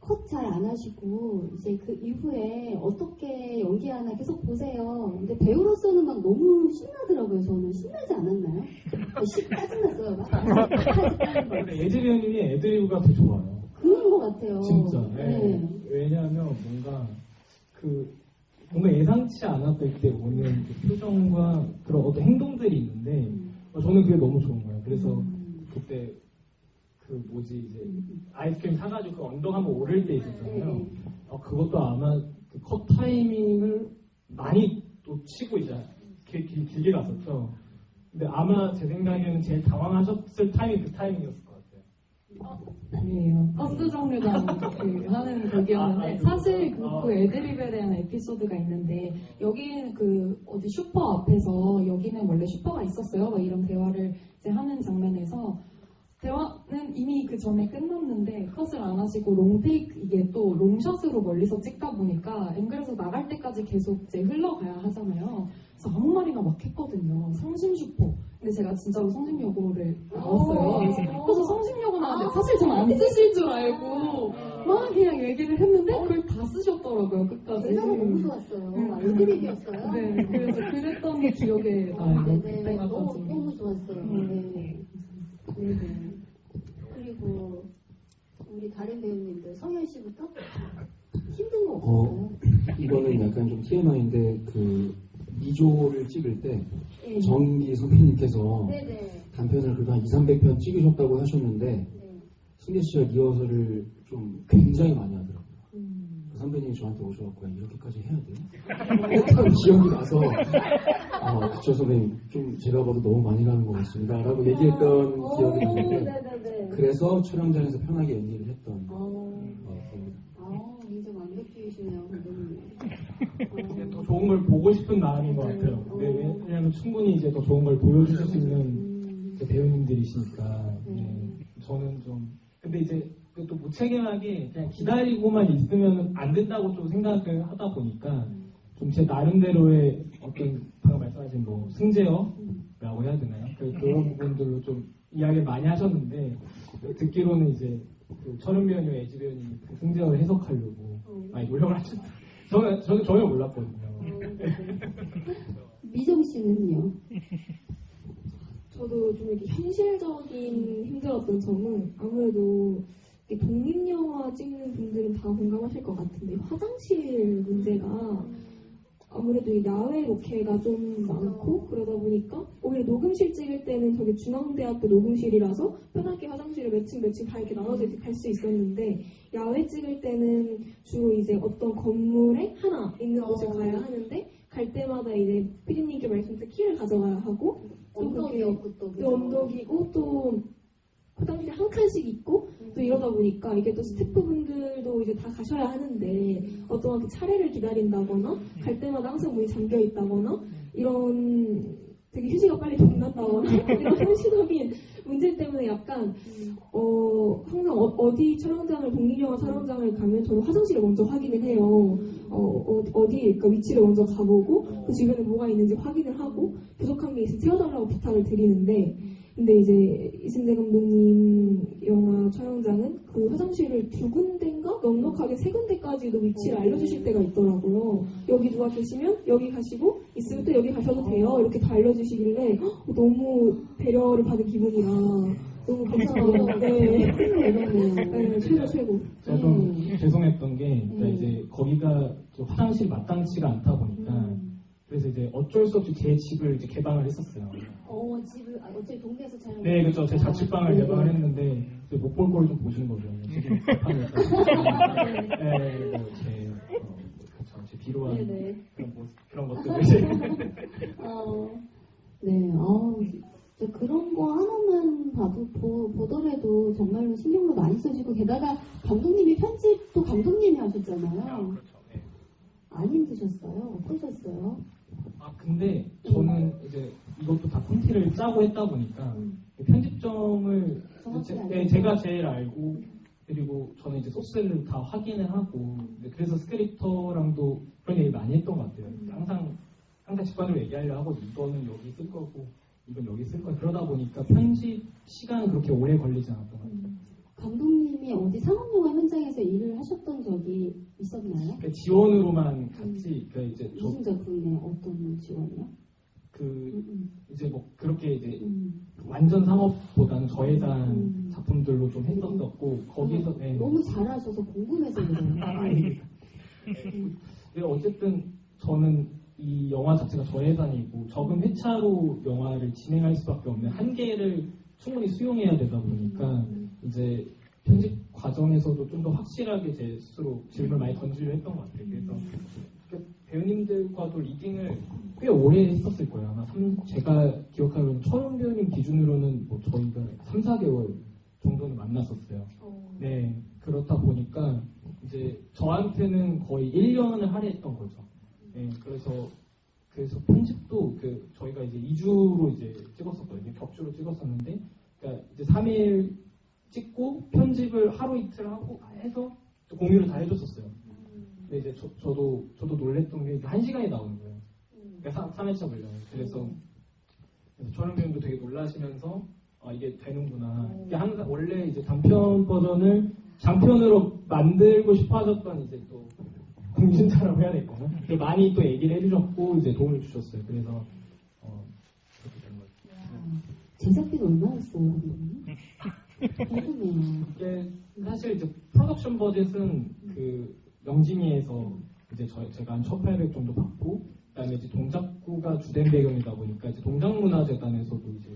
S1: 컷 잘 안 하시고 이제 그 이후에 어떻게 연기하나 계속 보세요. 근데 배우로서는 막 너무 신나더라고요. 저는 신나지 않았나요? 짜증났어요. 막.
S2: 근데 예지 배우님이 애드리브가 더 좋아요.
S1: 그런 것 같아요.
S2: 진짜. 네.
S1: 네.
S2: 왜냐하면 뭔가 예상치 않았을 때 오는 그 표정과 그런 어떤 행동들이 있는데 저는 그게 너무 좋은 거예요. 그래서 그때 이제 아이스크림 사가지고 그 언덕 한번 오를 때 있었잖아요. 그것도 아마 그 컷 타이밍을 많이 또 치고 이제 길게 갔었죠. 근데 아마 제 생각에는 제일 당황하셨을 타이밍이 그 타이밍이었을 것 같아요.
S3: 아니에요. 버스 정류장 하는 곡이었는데 사실 그 애드립에 대한 에피소드가 있는데 여기는 어디 슈퍼 앞에서 여기는 원래 슈퍼가 있었어요. 막 이런 대화를 이제 하는 장면에서 대화는 이미 그 전에 끝났는데 컷을 안 하시고 롱테이크 이게 또 롱샷으로 멀리서 찍다 보니까 앵글에서 나갈 때까지 계속 이제 흘러가야 하잖아요. 그래서 아무 말이나 막 했거든요. 성심슈퍼. 근데 제가 진짜로 성심여고를 나왔어요. 그래서 성심여고 나왔는데 사실 저는 안 쓰실 줄 알고 막 그냥 얘기를 했는데 그걸 다 쓰셨더라고요. 끝까지.
S1: 대사가 너무 좋았어요. 애드립이었어요.
S3: 네, 그래서 그랬던 게 기억에 나요. 그때가
S1: 너무 좋았어요. 네. 그리고 우리 다른 배우님들 성현 씨부터 힘든 거 없었어요?
S5: 이거는 약간 좀 TMI인데 미조를 찍을 때
S1: 네.
S5: 정기 선배님께서
S1: 네네.
S5: 단편을 그래도 한 200~300편 찍으셨다고 하셨는데
S1: 네.
S5: 승재 씨가 리허설을 좀 굉장히 많이 하더라고요. 그 선배님이 저한테 오셔갖고 이렇게까지 해야 돼? 했던 기억이 나서 그쵸 선배님 좀 제가 봐도 너무 많이 가는 것 같습니다 라고 얘기했던 기억이 나는데
S1: 네네네.
S5: 그래서 촬영장에서 편하게 연기를 했던
S1: 굉장히 완벽주의시네요, 감독님.
S2: 더 좋은 걸 보고 싶은 마음인 것 같아요. 왜냐하면 충분히 이제 더 좋은 걸 보여주실 수 있는 이제 배우님들이시니까. 저는 좀 근데 이제 또 무책임하게 그냥 기다리고만 있으면 안 된다고 좀 생각을 하다 보니까 좀 제 나름대로의 어떤 방금 말씀하신 승제어라고 해야 되나요? 그런 부분들로 좀 이야기를 많이 하셨는데 듣기로는 이제 철은 배우님, 애지 배우님이 그 승제어를 해석하려고 많이 노력을 하셨다. 저는 전혀 몰랐거든요.
S1: 미정 씨는요?
S4: 저도 좀 이렇게 현실적인 힘들었던 점은 아무래도 독립영화 찍는 분들은 다 공감하실 것 같은데 화장실 문제가 아무래도 이 야외 로케가 좀 많고 그러다 보니까 오히려 녹음실 찍을 때는 저기 중앙대학교 녹음실이라서 편하게 화장실을 몇 층 다 이렇게 나눠져 이렇게 갈 수 있었는데 야외 찍을 때는 주로 이제 어떤 건물에 하나 있는 곳을 가야 하는데 갈 때마다 이제 피디님께 말씀드린 키를 가져가야 하고 또 언덕이고 또 화장실에 한 칸씩 있고 또 이러다 보니까 이게 또 스태프분들도 이제 다 가셔야 하는데 어떤 차례를 기다린다거나 갈 때마다 항상 문이 잠겨 있다거나 이런 되게 휴지가 빨리 동난다거나 이런 현실적인 문제 때문에 약간 항상 어디 촬영장을 독립영화 촬영장을 가면 저는 화장실을 먼저 확인을 해요. 어디일까 위치를 먼저 가보고 그 주변에 뭐가 있는지 확인을 하고 부족한 게 있으면 채워달라고 부탁을 드리는데 근데 이제 이승재 감독님 영화 촬영장은 그 화장실을 2군데인가 넉넉하게 3군데까지도 위치를 알려주실 때가 있더라고요. 여기 누가 계시면 여기 가시고 있으면 또 여기 가셔도 돼요. 이렇게 다 알려주시길래 너무 배려를 받은 기분이라 너무 감사하고 네, 최고.
S2: 제가 좀 죄송했던 게 그러니까 이제 거기가 좀 화장실 마땅치가 않다 보니까 그래서 이제 어쩔 수 없이 제 집을 이제 개방을 했었어요.
S1: 집을 어차피 동네에서 촬영.
S2: 네, 그렇죠. 제 자취방을 개방을 했는데 못 볼 거를 좀 보신 거죠. 지금 제 비로한 그런 것들 이제.
S1: 그런 거 하나만 보더라도 정말로 신경도 많이 써주고 게다가 감독님이 편집도 감독님이 하셨잖아요.
S2: 그렇죠. 네.
S1: 안 힘드셨어요? 어떠셨어요?
S2: 근데 저는 이제 이것도 다 콘티를 짜고 했다 보니까 편집점을 제가 제일 알고 그리고 저는 이제 소스를 다 확인을 하고 그래서 스크립터랑도 그런 얘기 많이 했던 것 같아요. 항상 직관적으로 얘기하려고 하고 이거는 여기 쓸 거고 이건 여기 쓸 거야. 그러다 보니까 편집 시간은 그렇게 오래 걸리지 않았던 것 같아요.
S1: 감독님이 어디 상업영화 현장에서 일을 하셨던 적이 있었나요?
S2: 그러니까 지원으로만 갔지. 그러니까 이제
S1: 무슨 작품에 어떤 지원이요?
S2: 이제 뭐 그렇게 이제 완전 상업보다는 저예산 작품들로 좀 했었었고 거기서 네.
S1: 너무 잘하셔서 궁금해서 그래요.
S2: 네, 어쨌든 저는 이 영화 자체가 저예산이고 적은 회차로 영화를 진행할 수밖에 없는 한계를 충분히 수용해야 되다 보니까 이제 편집 과정에서도 좀 더 확실하게 제 스스로 질문을 많이 던지려 했던 것 같아요. 그래서 배우님들과도 리딩을 꽤 오래 했었을 거예요. 아마 제가 기억하기로는 처음 배우님 기준으로는 뭐 저희가 3, 4개월 정도는 만났었어요. 네, 그렇다 보니까 이제 저한테는 거의 1년을 할애했던 거죠. 네, 그래서 편집도 저희가 이제 2주로 이제 찍었었거든요. 격주로 찍었었는데, 그러니까 이제 3일 찍고 편집을 하루 이틀 하고 해서 공유를 다 해줬었어요. 근데 이제 저도 놀랬던 게 1시간이 나오는 거예요. 그러니까 3회차 분량. 그래서 촬영 배우님도 되게 놀라시면서 이게 되는구나. 이게 항상 원래 이제 단편 버전을 장편으로 만들고 싶어 하셨던 이제 또 공신자라고 해야 될까요? 많이 또 얘기를 해주셨고 이제 도움을 주셨어요. 그래서 그렇게 된 거죠.
S1: 제작비는 얼마였어요? 궁금해요.
S2: 이게 사실 이제 프로덕션 버젯은 영진이에서 이제 제가 한 1,800 정도 받고, 그다음에 이제 동작구가 주된 배경이다 보니까 이제 동작문화재단에서도 이제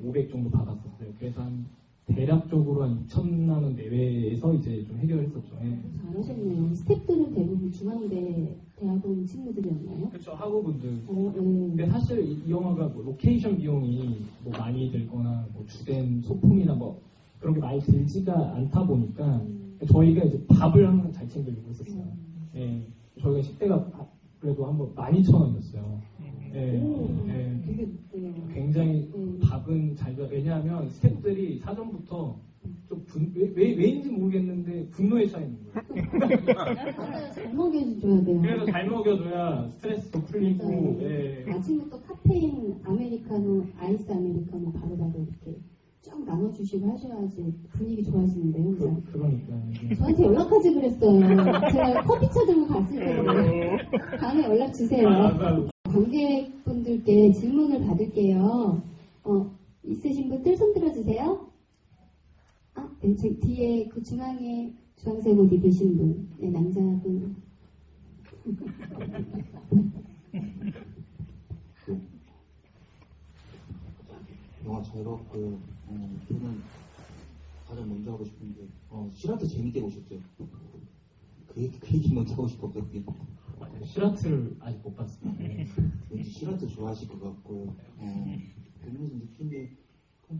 S2: 500 정도 받았었어요. 그래서 한 대략적으로 한 2,000만 원 내외에서 이제 좀 해결했었죠. 예.
S1: 잘하셨네요. 스태프들은 대부분 중앙대 대학원 친구들이었나요?
S2: 그렇죠. 학우분들.
S1: 네.
S2: 근데 사실 이 영화가 뭐 로케이션 비용이 뭐 많이 들거나 뭐 주된 소품이나 뭐 그런 게 많이 들지가 않다 보니까 저희가 이제 밥을 항상 잘 챙기려고 했었어요. 예. 저희가 식대가 그래도 한번 12,000원이었어요. 예.
S1: 되게
S2: 굉장히 밥은 왜냐하면 스태프들이 사전부터 좀 왜인지 모르겠는데 분노에 쌓이는 거예요.
S1: 잘 먹여줘야 돼요.
S2: 그래서 잘 먹여줘야 스트레스도 풀리고. 예.
S1: 아침부터 카페인 아메리카노, 아이스 아메리카노 바로바로 이렇게 쫙 나눠주시고 하셔야지 분위기 좋아지는데요.
S2: 그러니까.
S1: 저한테 연락하지 그랬어요. 제가 커피차 들고 갔을 텐데. 다음에 연락 주세요. 관객분들께 질문을 받을게요. 있으신 분들 손 들어주세요. 네, 저 뒤에 그 중앙에 주황색 옷 입으신 분, 네, 남자분.
S6: 영화 잘 봤고요. 저는 가장 먼저 하고 싶은 게 시라트 재밌게 보셨죠? 그 얘기 먼저 하고 싶었거든요.
S2: 시라트를 아직 못 봤어요.
S6: 왠지 시라트 좋아하실 것 같고요. 보면서 느낀 게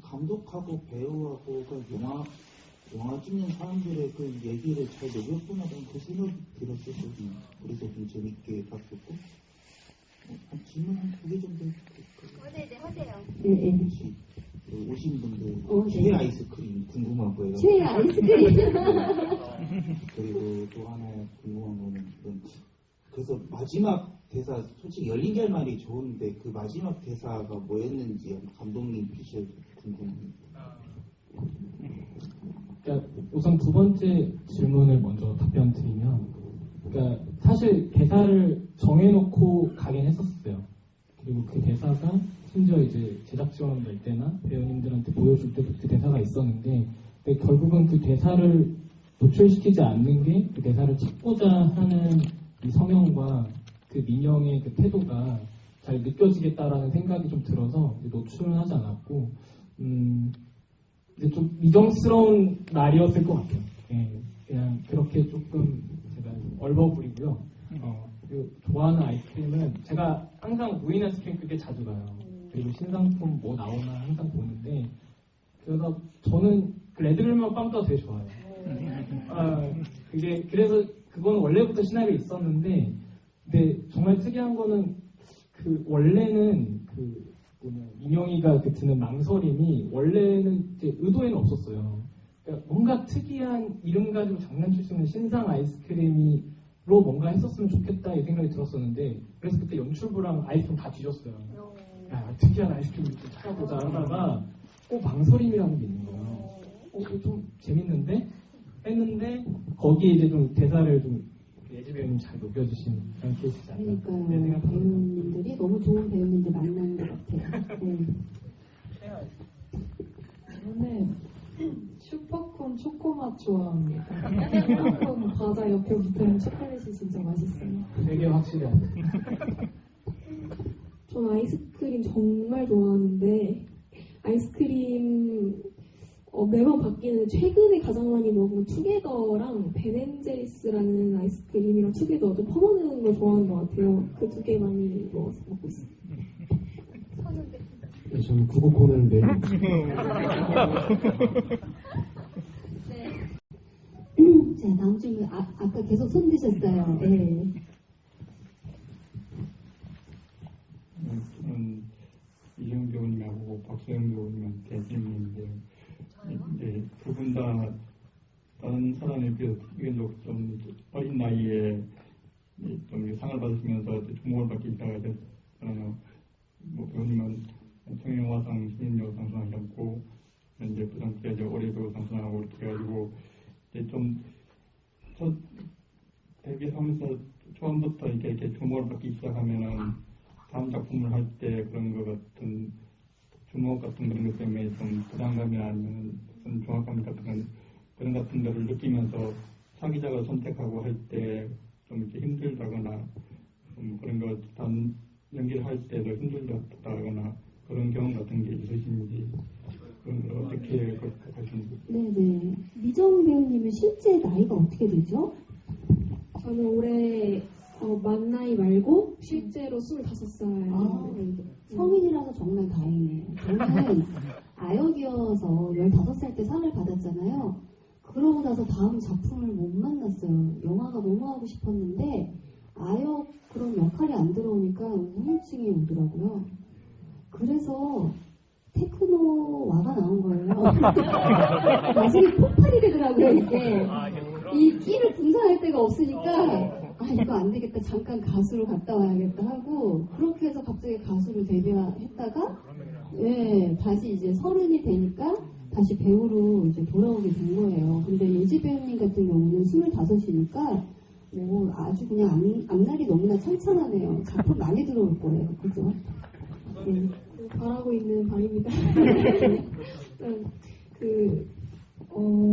S6: 감독하고 배우하고 영화 찍는 사람들의 그 얘기를 잘 녹였구나 그 생각이 들었었거든요. 그래서 좀 재밌게 봤었고 질문 한 2개 정도
S1: 하세요.
S6: 혹시 오신 분들 최애 아이스크림 궁금하고요.
S1: 최애 아이스크림.
S6: 그리고 또 하나 궁금한 거는 그래서 마지막 대사 솔직히 열린 결말이 좋은데 그 마지막 대사가 뭐였는지 감독님 피셜 궁금합니다.
S2: 그러니까 우선 두 번째 질문을 먼저 답변 드리면, 그러니까 사실 대사를 정해놓고 가긴 했었어요. 그리고 그 대사가 심지어 이제 제작 지원 낼 때나 배우님들한테 보여줄 때도 그 대사가 있었는데, 근데 결국은 그 대사를 노출시키지 않는 게 그 대사를 찾고자 하는 이 성향과 그 민영의 그 태도가 잘 느껴지겠다라는 생각이 좀 들어서 노출은 하지 않았고, 이제 좀 미정스러운 날이었을 것 같아요. 예, 그냥 그렇게 조금 제가 얼버무리고요. 그리고 좋아하는 아이스크림은 제가 항상 무인 아이스크림 그게 자주 가요. 그리고 신상품 뭐 나오나 항상 보는데, 그래서 저는 그 레드벨벳 빵도 되게 좋아해요. 그래서 그건 원래부터 신학에 있었는데, 근데 정말 특이한 거는 원래는 민영이가 드는 망설임이 원래는 이제 의도에는 없었어요. 그러니까 뭔가 특이한 이름 가지고 장난칠 수 있는 신상 아이스크림으로 뭔가 했었으면 좋겠다 이 생각이 들었었는데, 그래서 그때 연출부랑 아이스크림 다 뒤졌어요. 야, 특이한 아이스크림 좀 찾아보자 하다가 꼭 망설임이라는 게 있는 거예요. 좀 재밌는데 했는데 거기에 이제 좀 대사를 좀 예지 배우님 잘 녹여주신 그런 케이스지 않나.
S1: 그러니까요.
S2: 네, 생각합니다.
S1: 배우님들이 너무 좋은 배우님들 만난 것 같아요. 네.
S3: 저는 슈퍼콘 초코맛 좋아합니다. 슈퍼콘 과자 옆에 붙은 초콜릿이 진짜 맛있어요.
S2: 되게 확실해요.
S4: 전 아이스크림 정말 좋아하는데 아이스크림 매번 바뀌는 최근에 가장 많이 먹은 투게더랑 베넨제리스라는 아이스크림이랑 투게더 좀 퍼먹는 걸 좋아하는 것 같아요. 그 두 개 많이 먹고 있어요.
S5: 네, 저는 구구콘을 매일
S1: 자, 다음 질문. 아까 계속 손 드셨어요. 네.
S7: 저는 이정 배우님하고 박소영 배우님한테 질문인데요. 이제 두 분 다 다른 사람에 비해서 비교적 좀 어린 나이에 좀 상을 받으시면서 주목을 받기 시작하셨잖아요. 뭐 배우님은 청영화상, 신인여상 수상하셨고, 이제 부산국제 이제 올해 배우상 수상하고 이렇게 해가지고 이제 좀 첫 데뷔하면서 처음부터 이렇게 주목을 받기 시작하면은 다음 작품을 할 때 그런 것 같은 주목 같은 그런 것 때문에 좀 부담감이나 아니면 무슨 중압감 같은 그런 같은 거를 느끼면서 차기작을 선택하고 할 때 좀 이렇게 힘들다거나 좀 그런 거 단 연기를 할 때도 힘들다거나 그런 경험 같은 게 있으신지 그런 걸 어떻게 극복하시는지.
S1: 네네. 미정 배우님은 실제 나이가 어떻게 되죠?
S4: 저는 올해 만 나이 말고 실제로 25살.
S1: 아, 성인이라서 정말 다행이네요. 저는 아역이어서 15살 때 상을 받았잖아요. 그러고 나서 다음 작품을 못 만났어요. 영화가 너무 하고 싶었는데 아역 그런 역할이 안 들어오니까 우울증이 오더라고요. 그래서 테크노와가 나온 거예요. 나중에 폭발이 되더라고요, 이게. 이 끼를 분산할 데가 없으니까 이거 안 되겠다. 잠깐 가수로 갔다 와야겠다 하고 그렇게 해서 갑자기 가수로 데뷔했다가 예, 다시 이제 30이 되니까 다시 배우로 이제 돌아오게 된 거예요. 근데 예지 배우님 같은 경우는 25이니까 뭐 아주 그냥 앞날이 너무나 찬찬하네요. 작품 많이 들어올 거예요. 그죠? 네.
S4: 바라고 있는 바입니다.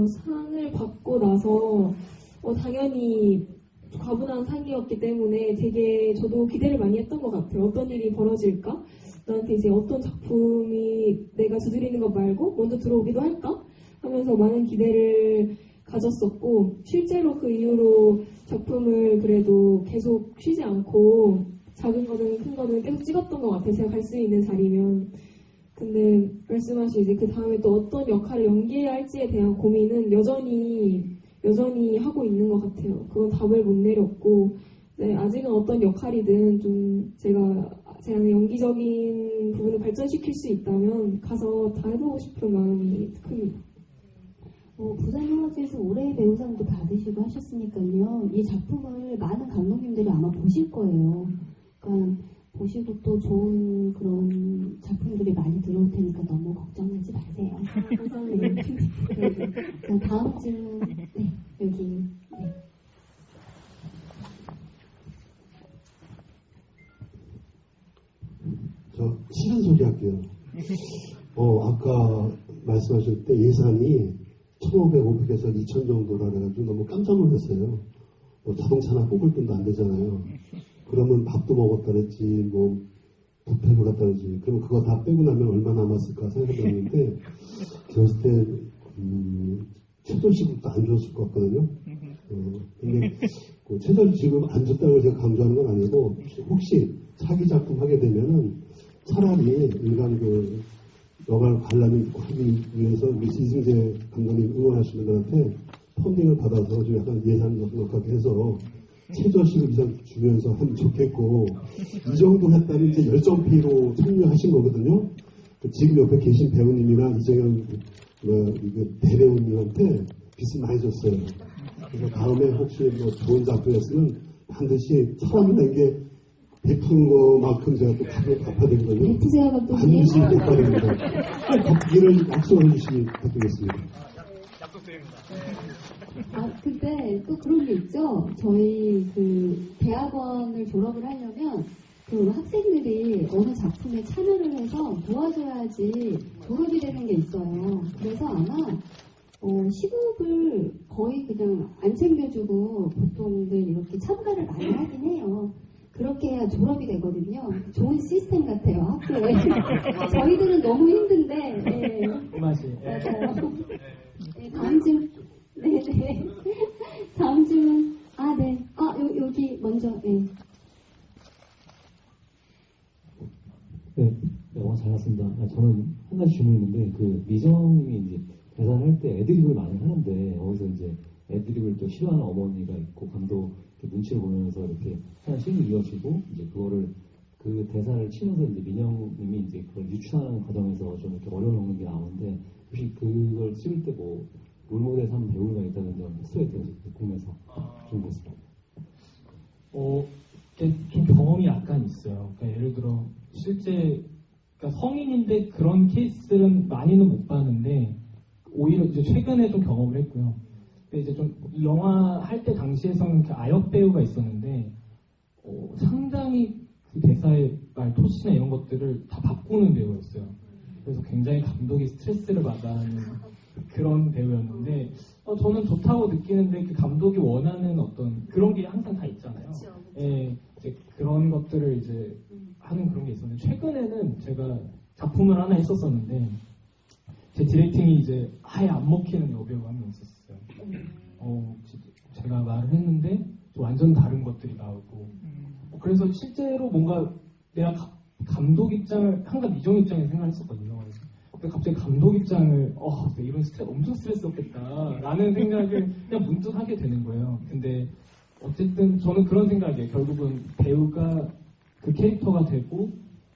S4: 상을 받고 나서 당연히 과분한 상이었기 때문에 되게 저도 기대를 많이 했던 것 같아요. 어떤 일이 벌어질까? 나한테 이제 어떤 작품이 내가 두드리는 것 말고 먼저 들어오기도 할까? 하면서 많은 기대를 가졌었고 실제로 그 이후로 작품을 그래도 계속 쉬지 않고 작은 거든 큰 거든 계속 찍었던 것 같아요. 제가 갈 수 있는 자리면. 근데 말씀하신 이제 그 다음에 또 어떤 역할을 연기해야 할지에 대한 고민은 여전히 하고 있는 것 같아요. 그건 답을 못 내렸고, 네, 아직은 어떤 역할이든 좀 제가 연기적인 부분을 발전시킬 수 있다면 가서 다 해보고 싶은 마음이 큽니다.
S1: 부산영화제에서 올해의 배우상도 받으시고 하셨으니까요. 이 작품을 많은 감독님들이 아마 보실 거예요. 그러니까 보시고 또 좋은 그런 작품들이 많이 들어올 테니까 너무 걱정하지 마세요.
S4: 감사합니다.
S1: 자, 다음 질문. 네, 여기. 네.
S8: 저 싫은 소리 할게요. 아까 말씀하실 때 예산이 1,500, 500에서 2,000 정도라 그래가지고 너무 깜짝 놀랐어요. 자동차나 뽑을 돈도 안 되잖아요. 그러면 밥도 먹었다 그랬지, 뷔페도 갔다 그랬지. 그러면 그거 다 빼고 나면 얼마 남았을까 생각해봤는데, 제가 봤을 때, 최저시급도 안 줬을 것 같거든요. 근데, 최저 지금 안 줬다고 제가 강조하는 건 아니고, 혹시 차기 작품 하게 되면은 차라리 일반 영화를 관람을 하기 위해서 우리 이승재 감독님 응원하시는 분들한테 펀딩을 받아서 좀 약간 예산 넉넉하게 해서 최저시급 이상 주면서 하면 좋겠고, 이 정도 했다면 이제 열정페이로 참여하신 거거든요. 지금 옆에 계신 배우님이나 이정현 대배우님한테 빚을 많이 줬어요. 그래서 다음에 혹시 좋은 작품이었으면 반드시 사람이라는 게 베푸는 것만큼 제가 또 갚아야 되거든요.
S1: 베푸세요, 감독님.
S8: 반드시 갚아야 됩니다. 이를 약속해 주시기 부탁드리겠습니다.
S1: 네, 또 그런 게 있죠. 저희 그 대학원을 졸업을 하려면 그 학생들이 어느 작품에 참여를 해서 도와줘야지 졸업이 되는 게 있어요. 그래서 아마 시급을 거의 그냥 안 챙겨주고 보통들 이렇게 참가를 많이 하긴 해요. 그렇게 해야 졸업이 되거든요. 좋은 시스템 같아요, 학교에. 저희들은 너무 힘든데. 네.
S2: 맛이.
S1: 맞아요. 네, 다음 질문. 네네. 다음 질문. 네. 여기 먼저. 네.
S9: 네, 영화 잘 봤습니다. 저는 한 가지 질문이 있는데, 그 미정님이 이제 대사를 할 때 애드립을 많이 하는데, 거기서 이제 애드립을 또 싫어하는 어머니가 있고, 감독 눈치를 보면서 이렇게 하는 씬이 이어지고, 이제 그거를 그 대사를 치면서 이제 민영님이 이제 그걸 유추하는 과정에서 좀 이렇게 어려운 게 나오는데, 혹시 그걸 찍을 때 뭐 롤모델 삼은 배우가 있다는 점 스토리에 대해서 궁금해서 좀 보겠습니다.
S2: 좀 경험이 약간 있어요. 그러니까 예를 들어 실제 그러니까 성인인데 그런 케이스들은 많이는 못 봤는데 오히려 이제 최근에 좀 경험을 했고요. 근데 이제 좀 영화 할 때 당시에서는 그 아역 배우가 있었는데 상당히 그 대사의 말 토시나 이런 것들을 다 바꾸는 배우였어요. 그래서 굉장히 감독이 스트레스를 받아하는 그런 배우였는데 저는 좋다고 느끼는데 그 감독이 원하는 어떤 그런 게 항상 다 있잖아요. 예, 이제 그런 것들을 이제 하는 그런 게 있었는데 최근에는 제가 작품을 하나 했었었는데 제 디렉팅이 이제 아예 안 먹히는 여배우가 한 명 있었어요. 제가 말을 했는데 완전 다른 것들이 나오고 그래서 실제로 뭔가 내가 감독 입장을 항상 미정 입장에서 생각했었거든요. 근데 갑자기 감독 입장을 이런 엄청 스트레스였겠다 라는 생각을 그냥 문득 하게 되는 거예요. 근데 어쨌든 저는 그런 생각이에요. 결국은 배우가 그 캐릭터가 되고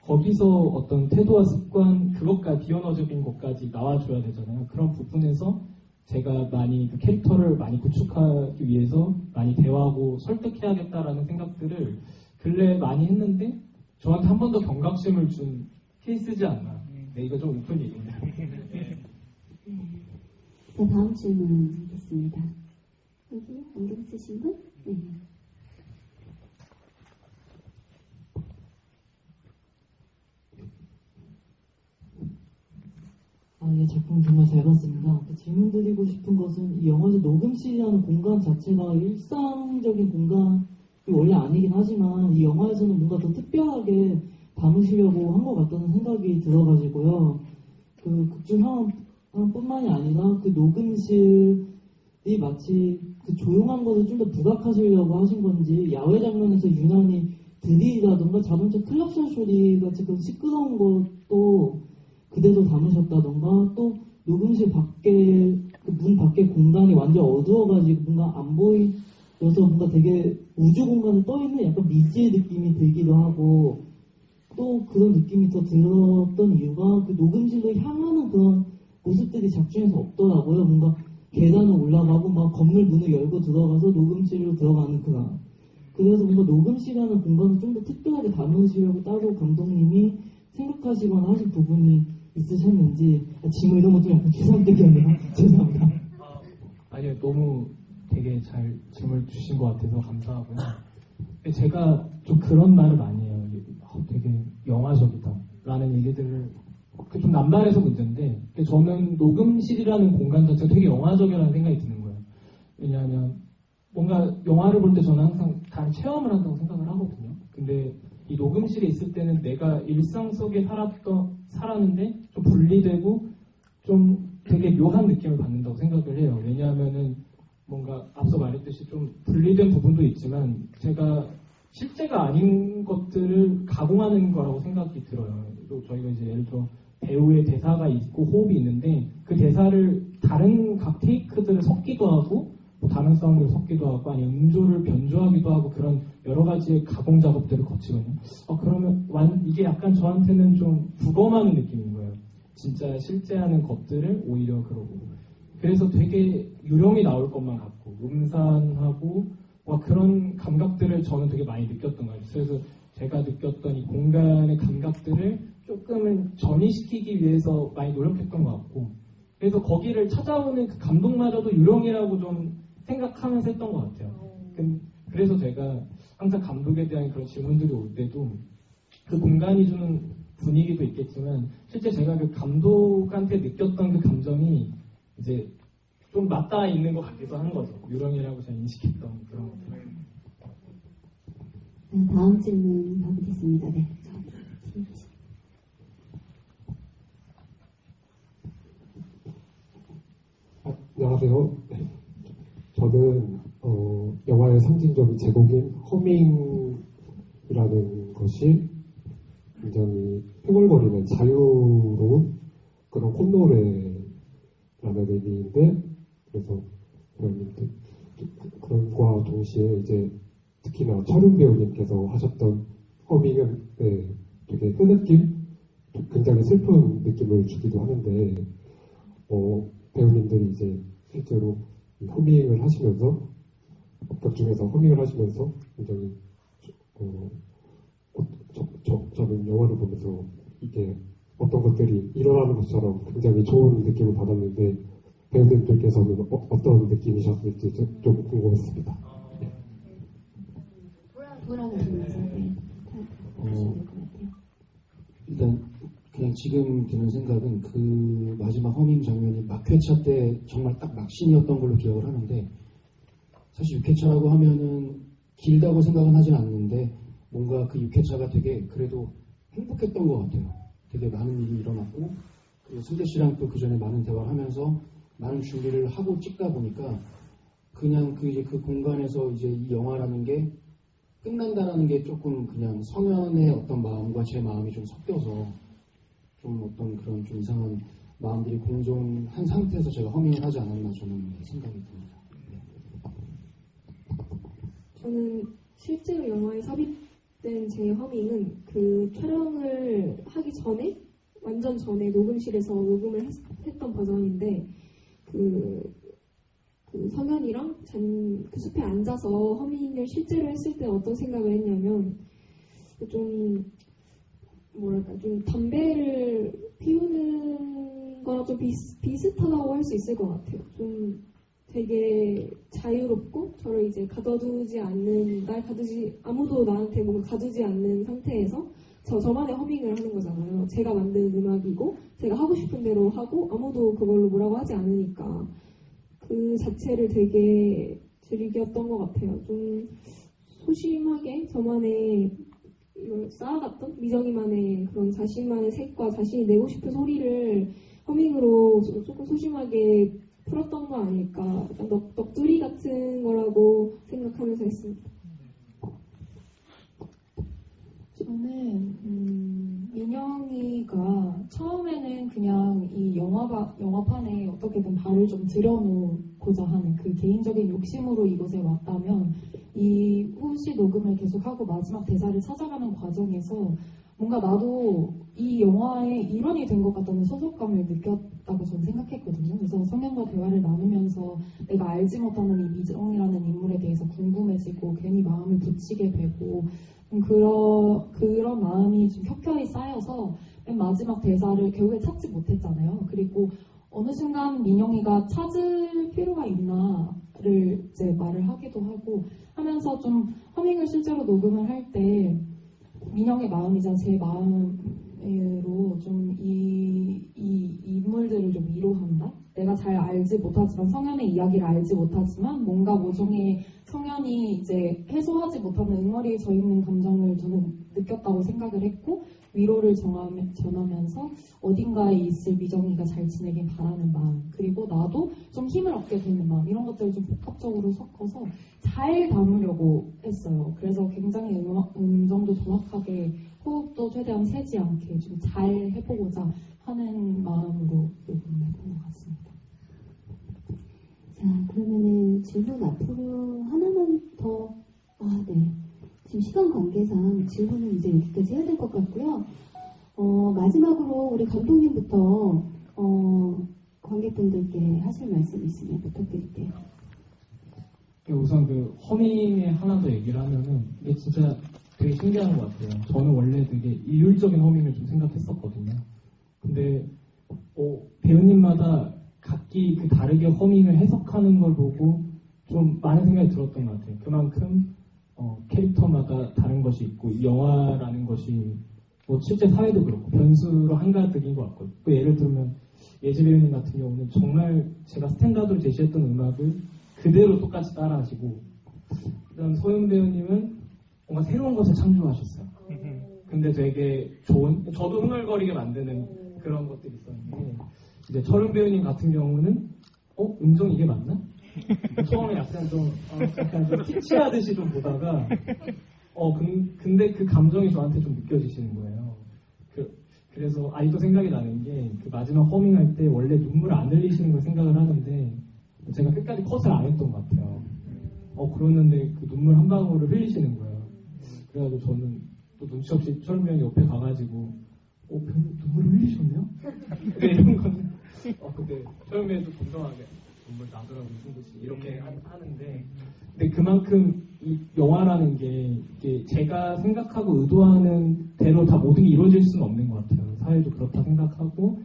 S2: 거기서 어떤 태도와 습관 그것까지 비언어적인 것까지 나와줘야 되잖아요. 그런 부분에서 제가 많이 그 캐릭터를 많이 구축하기 위해서 많이 대화하고 설득해야겠다라는 생각들을 근래 많이 했는데 저한테 한 번 더 경각심을 준 케이스지 않나. 네, 이거 좀 오픈 얘기입니다.
S1: 자, 다음 질문 하겠습니다. 여기 안경 쓰신 분? 네.
S10: 예, 작품 정말 잘 봤습니다. 질문 드리고 싶은 것은 이 영화에서 녹음실이라는 공간 자체가 일상적인 공간이 원래 아니긴 하지만 이 영화에서는 뭔가 더 특별하게 담으시려고 한 것 같다는 생각이 들어가지고요. 그 극중 상황뿐만이 아니라 그 녹음실이 마치 그 조용한 것을 좀 더 부각하시려고 하신 건지 야외 장면에서 유난히 들이라던가 자동차 클락션 소리 같이 그런 시끄러운 것도 그대로 담으셨다던가 또 녹음실 밖에 그 문 밖에 공간이 완전 어두워가지고 뭔가 안 보여서 뭔가 되게 우주 공간에 떠있는 약간 미지의 느낌이 들기도 하고 또 그런 느낌이 더 들었던 이유가 그 녹음실로 향하는 그런 모습들이 작중에서 없더라고요. 뭔가 계단을 올라가고 막 건물 문을 열고 들어가서 녹음실로 들어가는 그런. 그래서 뭔가 녹음실이라는 공간을 좀 더 특별하게 담으시려고 따로 감독님이 생각하시거나 하신 부분이 있으셨는지 질문 이런 것도 약간 추상적이었네요. 죄송합니다.
S2: 아니요, 너무 되게 잘 질문을 주신 것 같아서 감사하고요. 제가 좀 그런 말을 많이 해요. 되게 영화적이다 라는 얘기들을 좀 남발해서 문제인데 저는 녹음실이라는 공간 자체가 되게 영화적이라는 생각이 드는 거예요. 왜냐하면 뭔가 영화를 볼 때 저는 항상 다른 체험을 한다고 생각을 하거든요. 근데 이 녹음실에 있을 때는 내가 일상 속에 살았는데 좀 분리되고 좀 되게 묘한 느낌을 받는다고 생각을 해요. 왜냐하면은 뭔가 앞서 말했듯이 좀 분리된 부분도 있지만 제가 실제가 아닌 것들을 가공하는 거라고 생각이 들어요. 또 저희가 이제 예를 들어 배우의 대사가 있고 호흡이 있는데 그 대사를 다른 각 테이크들을 섞기도 하고 뭐 다른 사운드를 섞기도 하고 아니 음조를 변조하기도 하고 그런 여러 가지의 가공 작업들을 거치거든요. 그러면 이게 약간 저한테는 좀 부검하는 느낌인 거예요. 진짜 실제 하는 것들을 오히려 그러고 그래서 되게 유령이 나올 것만 같고 음산하고 그런 감각들을 저는 되게 많이 느꼈던 거예요. 그래서 제가 느꼈던 이 공간의 감각들을 조금은 전이시키기 위해서 많이 노력했던 것 같고 그래서 거기를 찾아오는 그 감독마저도 유령이라고 좀 생각하면서 했던 것 같아요. 그래서 제가 항상 감독에 대한 그런 질문들이 올 때도 그 공간이 주는 분위기도 있겠지만 실제 제가 그 감독한테 느꼈던 그 감정이 이제 좀 맞닿아 있는 것 같기도 하는 거죠. 유령이라고 제가 인식했던 그런 것들.
S1: 다음 질문 가보겠습니다. 네.
S11: 안녕하세요. 저는 영화의 상징적인 제목인 허밍이라는 것이 굉장히 흥얼거리는 자유로운 그런 콧노래라는 의미인데, 그래서 그런과 동시에 이제 특히나 철훈 배우님께서 하셨던 허밍은 되게 흐느낌, 굉장히 슬픈 느낌을 주기도 하는데, 배우님들이 이제 실제로 허밍을 하시면서 격중에서 허밍을 하시면서 굉장히 저는 영화를 보면서 이게 어떤 것들이 일어나는 것처럼 굉장히 좋은 느낌을 받았는데 배우님들께서는 어떤 느낌이셨을지 좀 궁금했습니다.
S1: 돌아가시면서
S5: 일단 그냥 지금 드는 생각은 그 마지막 허밍 장면이 막회차 때 정말 딱 막신이었던 걸로 기억을 하는데, 사실 6회차라고 하면은 길다고 생각은 하진 않는데 뭔가 그 6회차가 되게 그래도 행복했던 것 같아요. 되게 많은 일이 일어났고, 그리고 승재 씨랑 또 그 전에 많은 대화를 하면서 많은 준비를 하고 찍다 보니까 그냥 그 공간에서 이제 이 영화라는 게 끝난다라는 게 조금 그냥 성현의 어떤 마음과 제 마음이 좀 섞여서 좀 어떤 그런 좀 이상한 마음들이 공존한 상태에서 제가 허밍을 하지 않았나 저는 생각이 듭니다.
S4: 저는 실제로 영화에 삽입된 제 허밍은 그 촬영을 하기 전에, 완전 전에 녹음실에서 녹음을 했던 버전인데, 그 성현이랑 그 숲에 앉아서 허밍을 실제로 했을 때 어떤 생각을 했냐면, 좀 담배를 피우는 거랑 좀 비슷하다고 할 수 있을 것 같아요. 좀 되게 자유롭고 저를 이제 아무도 나한테 뭔가 가두지 않는 상태에서 저만의 허밍을 하는 거잖아요. 제가 만든 음악이고 제가 하고 싶은 대로 하고 아무도 그걸로 뭐라고 하지 않으니까 그 자체를 되게 즐겼던 것 같아요. 좀 소심하게 저만의 이걸 쌓아갔던 미정이만의 그런 자신만의 색과 자신이 내고 싶은 소리를 허밍으로 조금 소심하게 풀었던 거 아닐까. 약간 넋두리 같은 거라고 생각하면서 했습니다.
S3: 저는 민영이가 처음에는 그냥 이 영화판에 어떻게든 발을 좀 들여놓고자 하는 그 개인적인 욕심으로 이곳에 왔다면, 이 후시 녹음을 계속하고 마지막 대사를 찾아가는 과정에서 뭔가 나도 이 영화의 일원이 된 것 같다는 소속감을 느꼈다고 저는 생각했거든요. 그래서 성현과 대화를 나누면서 내가 알지 못하는 이 미정이라는 인물에 대해서 궁금해지고 괜히 마음을 붙이게 되고 그런 마음이 좀 켜켜이 쌓여서 맨 마지막 대사를 결국에 찾지 못했잖아요. 그리고 어느 순간 민영이가 찾을 필요가 있나를 이제 말을 하기도 하고 하면서 좀 허밍을 실제로 녹음을 할 때 민영의 마음이자 제 마음으로 좀 이 인물들을 좀 위로한다? 내가 잘 알지 못하지만, 성현의 이야기를 알지 못하지만 뭔가 모종의 성현이 이제 해소하지 못하는 응어리에 져 있는 감정을 저는 느꼈다고 생각을 했고, 위로를 전하면서 어딘가에 있을 미정이가 잘 지내길 바라는 마음, 그리고 나도 좀 힘을 얻게 되는 마음, 이런 것들을 좀 복합적으로 섞어서 잘 담으려고 했어요. 그래서 굉장히 음정도 정확하게, 호흡도 최대한 세지 않게 좀 잘 해보고자 하는 마음으로 녹음을 했던 것 같습니다.
S1: 자, 그러면은 질문 앞으로 하나만 더, 네. 지금 시간 관계상 질문은 이제 여기까지 해야 될 것 같고요. 마지막으로 우리 감독님부터 관객분들께 하실 말씀 있으면 부탁드릴게요.
S2: 우선 그 허밍에 하나 더 얘기를 하면은 이게 진짜 되게 신기한 것 같아요. 저는 원래 되게 일률적인 허밍을 좀 생각했었거든요. 근데 배우님마다 각기 그 다르게 허밍을 해석하는 걸 보고 좀 많은 생각이 들었던 것 같아요. 그만큼 캐릭터마다 다른 것이 있고 이 영화라는 것이 뭐 실제 사회도 그렇고 변수로 한가득인 것 같고 또 예를 들면 예지 배우님 같은 경우는 정말 제가 스탠다드로 제시했던 음악을 그대로 똑같이 따라하시고 그다음 소연 배우님은 뭔가 새로운 것을 창조하셨어요. 근데 되게 좋은 저도 흥얼거리게 만드는 그런 것들이 있었는데 이제 철은 배우님 같은 경우는 음정 이게 맞나? 처음에 약간 좀 피치하듯이 좀 보다가 근데 그 감정이 저한테 좀 느껴지시는 거예요. 그래서 아직도 생각이 나는 게 그 마지막 허밍할 때 원래 눈물을 안 흘리시는 걸 생각을 하는데 제가 끝까지 컷을 안 했던 것 같아요. 그러는데 그 눈물 한 방울을 흘리시는 거예요. 그래가지고 저는 또 눈치 없이 철은 배우님 옆에 가가지고 배우님 눈물을 흘리셨네요? 이런 거는 근데 철은 배우님도 공정하게 눈물 나더라고요, 승부씨. 이렇게 하는데 근데 그만큼 이 영화라는 게 이게 제가 생각하고 의도하는 대로 다 모든 게 이루어질 수는 없는 것 같아요. 사회도 그렇다 생각하고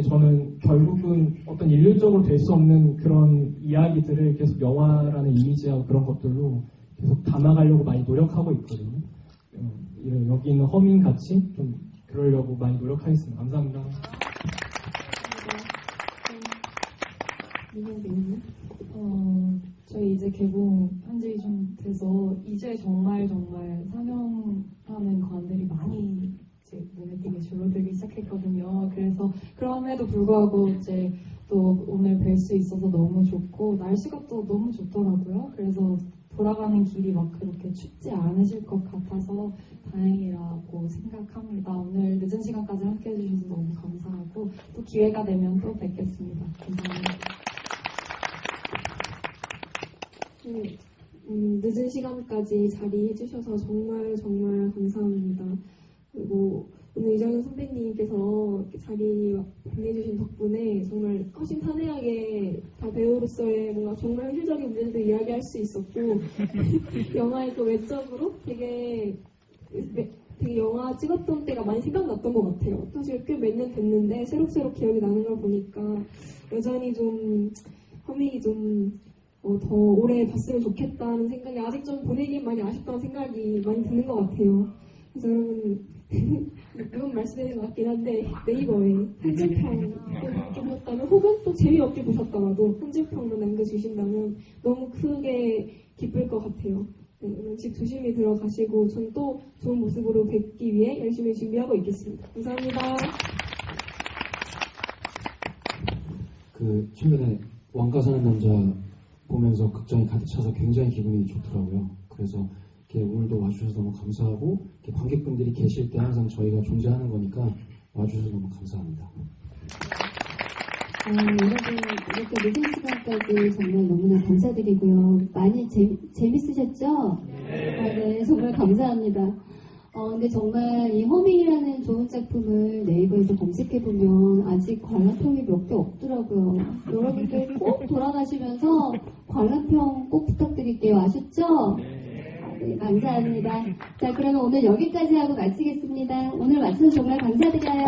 S2: 저는 결국은 어떤 일률적으로 될 수 없는 그런 이야기들을 계속 영화라는 이미지하고 그런 것들로 계속 담아가려고 많이 노력하고 있거든요. 여기 있는 허밍 같이 좀 그러려고 많이 노력하겠습니다. 감사합니다.
S3: 저희 이제 개봉한 지 좀 돼서 이제 정말 상영하는 관들이 많이 이제 눈에 띄게 줄어들기 시작했거든요. 그래서 그럼에도 불구하고 이제 또 오늘 뵐 수 있어서 너무 좋고 날씨가 또 너무 좋더라고요. 그래서 돌아가는 길이 막 그렇게 춥지 않으실 것 같아서 다행이라고 생각합니다. 오늘 늦은 시간까지 함께 해주셔서 너무 감사하고 또 기회가 되면 또 뵙겠습니다. 감사합니다.
S4: 늦은 시간까지 자리해주셔서 정말 감사합니다. 그리고 오늘 이정현 선배님께서 자리 보내주신 덕분에 정말 훨씬 탄회하게 다 배우로서의 뭔가 정말 현실적인 문제들도 이야기할 수 있었고 영화의 그 외적으로 되게 영화 찍었던 때가 많이 생각났던 것 같아요. 사실 꽤 몇 년 됐는데 새록새록 기억이 나는 걸 보니까 여전히 좀 허밍이 좀 더 오래 봤으면 좋겠다는 생각이 아직 좀 보내기엔 많이 아쉽다는 생각이 많이 드는 것 같아요. 그래서 여러분 그건 말씀드리는 것 같긴 한데 네이버에 한줄평 보셨다면 혹은 또 재미없게 보셨더라도 한줄평만 남겨주신다면 너무 크게 기쁠 것 같아요. 집 조심히 들어가시고 전 또 좋은 모습으로 뵙기 위해 열심히 준비하고 있겠습니다. 감사합니다.
S5: 최근에 왕가 사는 남자 보면서 극장이 가득 차서 굉장히 기분이 좋더라고요. 그래서 오늘도 와주셔서 너무 감사하고 관객분들이 계실 때 항상 저희가 존재하는 거니까 와주셔서 너무 감사합니다.
S1: 여러분 이렇게 늦은 시간까지 정말 너무나 감사드리고요. 많이 재밌으셨죠? 네, 정말 감사합니다. 근데 정말 이 허밍이라는 좋은 작품을 네이버에서 검색해보면 아직 관람평이 몇 개 없더라고요. 여러분들 꼭 돌아가시면서 관람평 꼭 부탁드릴게요. 아셨죠? 네, 감사합니다. 자, 그러면 오늘 여기까지 하고 마치겠습니다. 오늘 와주셔서 정말 감사드려요.